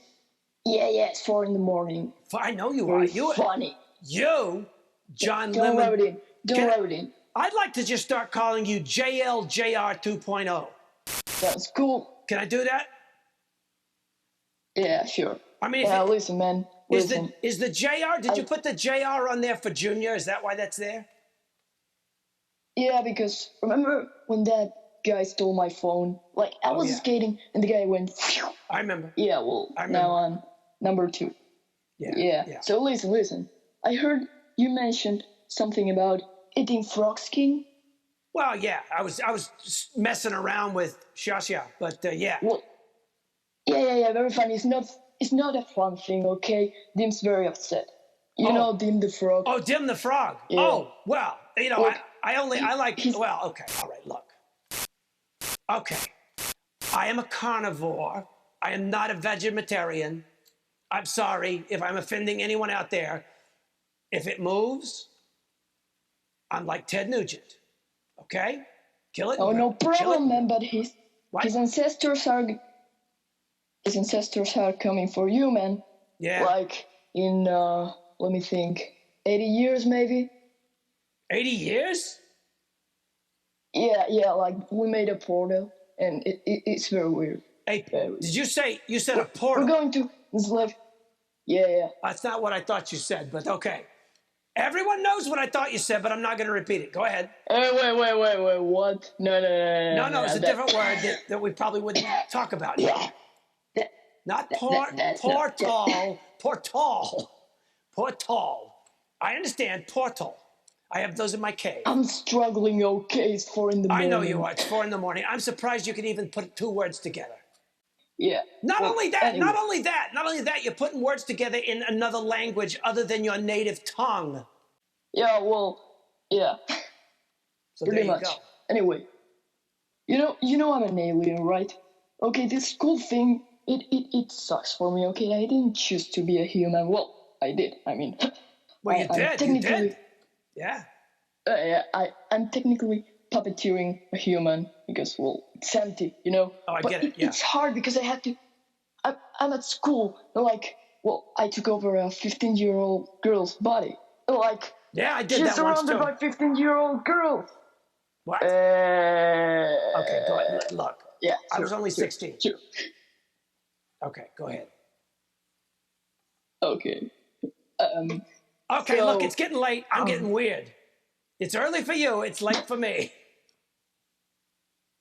4 in the morning. I know you are. You funny. You, John Don't Lemon. rub it in. Don't rub it in. I'd like to just start calling you JLJR 2.0. That's cool. Can I do that? Yeah, sure. I mean, listen, man. Listen. Is the JR? Did you put the JR on there for Junior? Is that why that's there? Yeah, because remember when that guy stole my phone? Like, I was skating and the guy went. Phew. I remember. Yeah, well, now I'm number 2. Yeah. So listen. I heard you mentioned something about eating frog skin. Well, yeah, I was messing around with Shasha, but yeah. Well, yeah, very funny. It's not a fun thing, okay? Dim's very upset. You know Dim the Frog. Oh, Dim the Frog. Yeah. Oh, well, you know, I like, well, okay, all right, look. Okay, I am a carnivore. I am not a vegetarian. I'm sorry if I'm offending anyone out there. If it moves, I'm like Ted Nugent. Okay? Kill it. Oh, no problem, man, but his ancestors are coming for you, man. Yeah. Like in, let me think, 80 years maybe? 80 years? Yeah, like we made a portal, and it's very weird. Hey, did you said a portal? We're going to, it's like, yeah. That's not what I thought you said, but okay. Everyone knows what I thought you said, but I'm not going to repeat it. Go ahead. Hey, wait, what? No, it's a different word that we probably wouldn't talk about. Yeah. Not portal. Portal. I understand portal. I have those in my cave. I'm struggling, okay? It's 4 in the morning. I know you are. It's 4 in the morning. I'm surprised you can even put 2 words together. Yeah. Not only that, you're putting words together in another language other than your native tongue. Yeah, well, yeah. So pretty much. Go. Anyway, you know I'm an alien, right? Okay, this school thing, it sucks for me, okay? I didn't choose to be a human. Well, I did. I mean, well, you did. Yeah. I'm technically puppeteering a human because, well, it's empty, you know? Oh, I get it, yeah. It's hard because I'm at school, and like, well, I took over a 15-year-old girl's body. And like, yeah, I did that once too. She's surrounded by 15-year-old girls. What? Okay, go ahead. Look. Yeah. I was only 16. Sure. Okay, go ahead. Okay. Okay, look, it's getting late. I'm getting weird. It's early for you. It's late for me.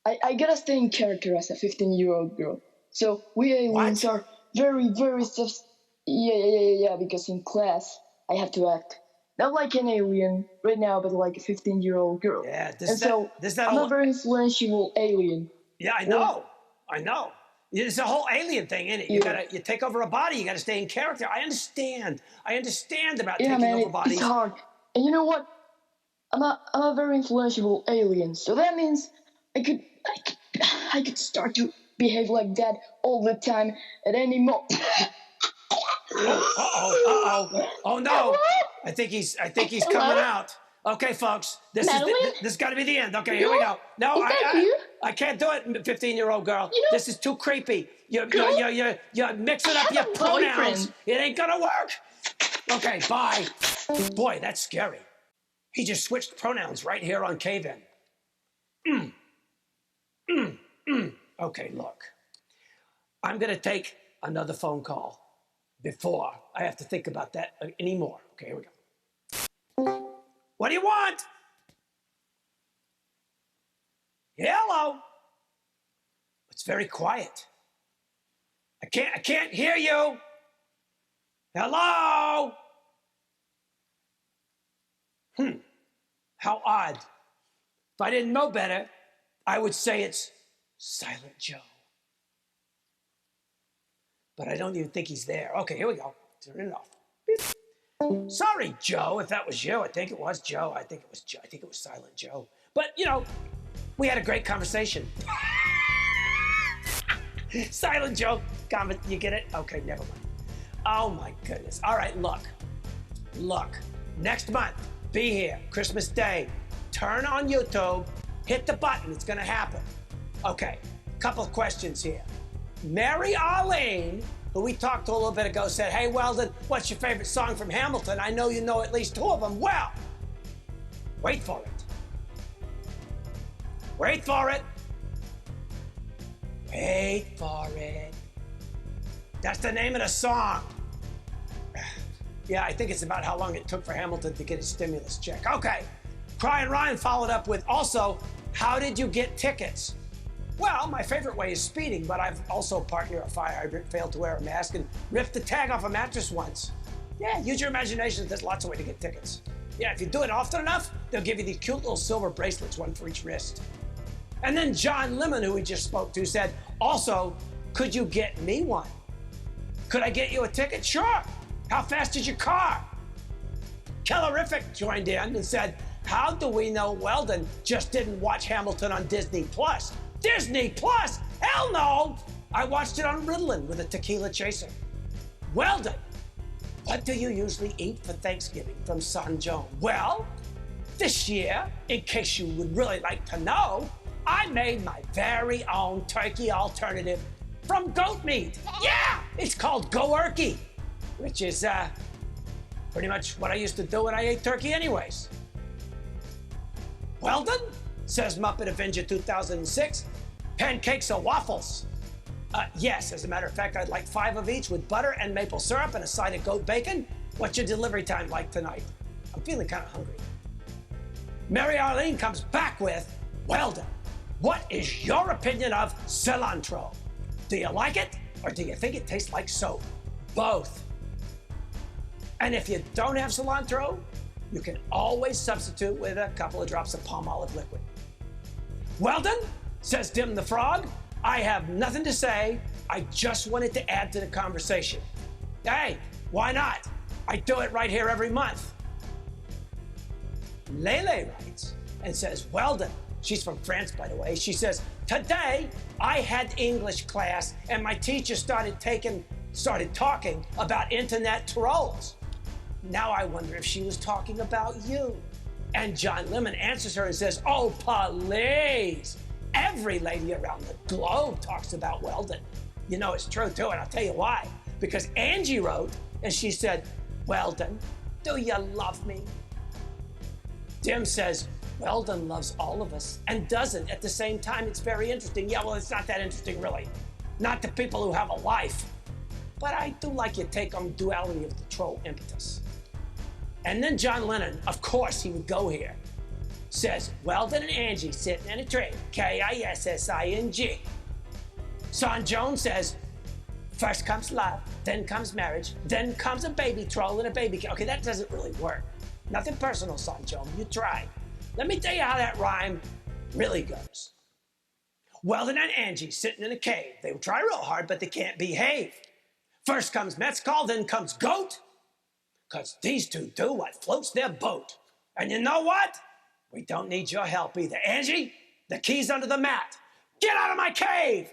I gotta stay in character as a 15-year-old girl. So we aliens are very, very Yeah, because in class, I have to act not like an alien right now, but like a 15-year-old girl. Yeah, I'm a very influential alien. Yeah, I know. It's a whole alien thing, isn't it? You take over a body, you gotta stay in character. I understand about taking over bodies. It's hard. And you know what? I'm a very influential alien, so that means I could start to behave like that all the time at any moment. Oh no! I think he's coming out. Okay, folks, this is got to be the end. Okay, here we go. No, I can't do it, 15-year-old girl. This is too creepy. You're mixing up your pronouns. It ain't gonna work. Okay, bye. Boy, that's scary. He just switched pronouns right here on Cave-In. Okay, look. I'm going to take another phone call before I have to think about that anymore. Okay, here we go. What do you want? Hello? It's very quiet. I can't hear you. Hello? How odd. If I didn't know better, I would say it's Silent Joe. But I don't even think he's there. Okay, here we go. Turn it off. Beep. Sorry, Joe, if that was you. I think it was Joe. I think it was Joe. I think it was Silent Joe. But, you know, we had a great conversation. Silent Joe. You get it? Okay, never mind. Oh, my goodness. All right, look. Next month, be here. Christmas Day. Turn on YouTube. Hit the button. It's going to happen. Okay, couple of questions here. Mary Arlene, who we talked to a little bit ago, said, hey, Weldon, what's your favorite song from Hamilton? I know you know at least 2 of them. Well, wait for it. Wait for it. Wait for it. That's the name of the song. Yeah, I think it's about how long it took for Hamilton to get his stimulus check. Okay. Crying Ryan followed up with, also, how did you get tickets? Well, my favorite way is speeding, but I've also parked near a fire hydrant, failed to wear a mask, and ripped the tag off a mattress once. Yeah, use your imagination. There's lots of ways to get tickets. Yeah, if you do it often enough, they'll give you these cute little silver bracelets, one for each wrist. And then John Lemon, who we just spoke to, said, also, could you get me one? Could I get you a ticket? Sure. How fast is your car? Kellerific joined in and said, how do we know Weldon just didn't watch Hamilton on Disney Plus? Disney Plus? Hell no! I watched it on Ritalin with a tequila chaser. Weldon, what do you usually eat for Thanksgiving from Son Joan? Well, this year, in case you would really like to know, I made my very own turkey alternative from goat meat. Yeah, it's called Go-Erky, which is pretty much what I used to do when I ate turkey anyways. Weldon, says Muppet Avenger 2006, pancakes or waffles? Yes, as a matter of fact, I'd like 5 of each with butter and maple syrup and a side of goat bacon. What's your delivery time like tonight? I'm feeling kind of hungry. Mary Arlene comes back with, Weldon, what is your opinion of cilantro? Do you like it, or do you think it tastes like soap? Both. And if you don't have cilantro, you can always substitute with a couple of drops of palm olive liquid. Weldon, says Dim the Frog, I have nothing to say. I just wanted to add to the conversation. Hey, why not? I do it right here every month. Lele writes and says, Weldon, she's from France, by the way. She says, today I had English class and my teacher started talking about internet trolls. Now I wonder if she was talking about you. And John Lemon answers her and says, oh, please. Every lady around the globe talks about Weldon. You know, it's true too, and I'll tell you why. Because Angie wrote, and she said, Weldon, do you love me? Dim says, Weldon loves all of us and doesn't at the same time. It's very interesting. Yeah, well, it's not that interesting, really. Not to people who have a life. But I do like your take on duality of the troll impetus. And then John Lennon, of course he would go here, says, Weldon and Angie sitting in a tree, K-I-S-S-I-N-G. Son Jones says, first comes love, then comes marriage, then comes a baby troll and a baby kid. Okay, that doesn't really work. Nothing personal, Son Jones, you try. Let me tell you how that rhyme really goes. Weldon and Angie sitting in a cave. They will try real hard, but they can't behave. First comes Mezcal, then comes Goat, because these two do what floats their boat. And you know what? We don't need your help either. Angie, the key's under the mat. Get out of my cave!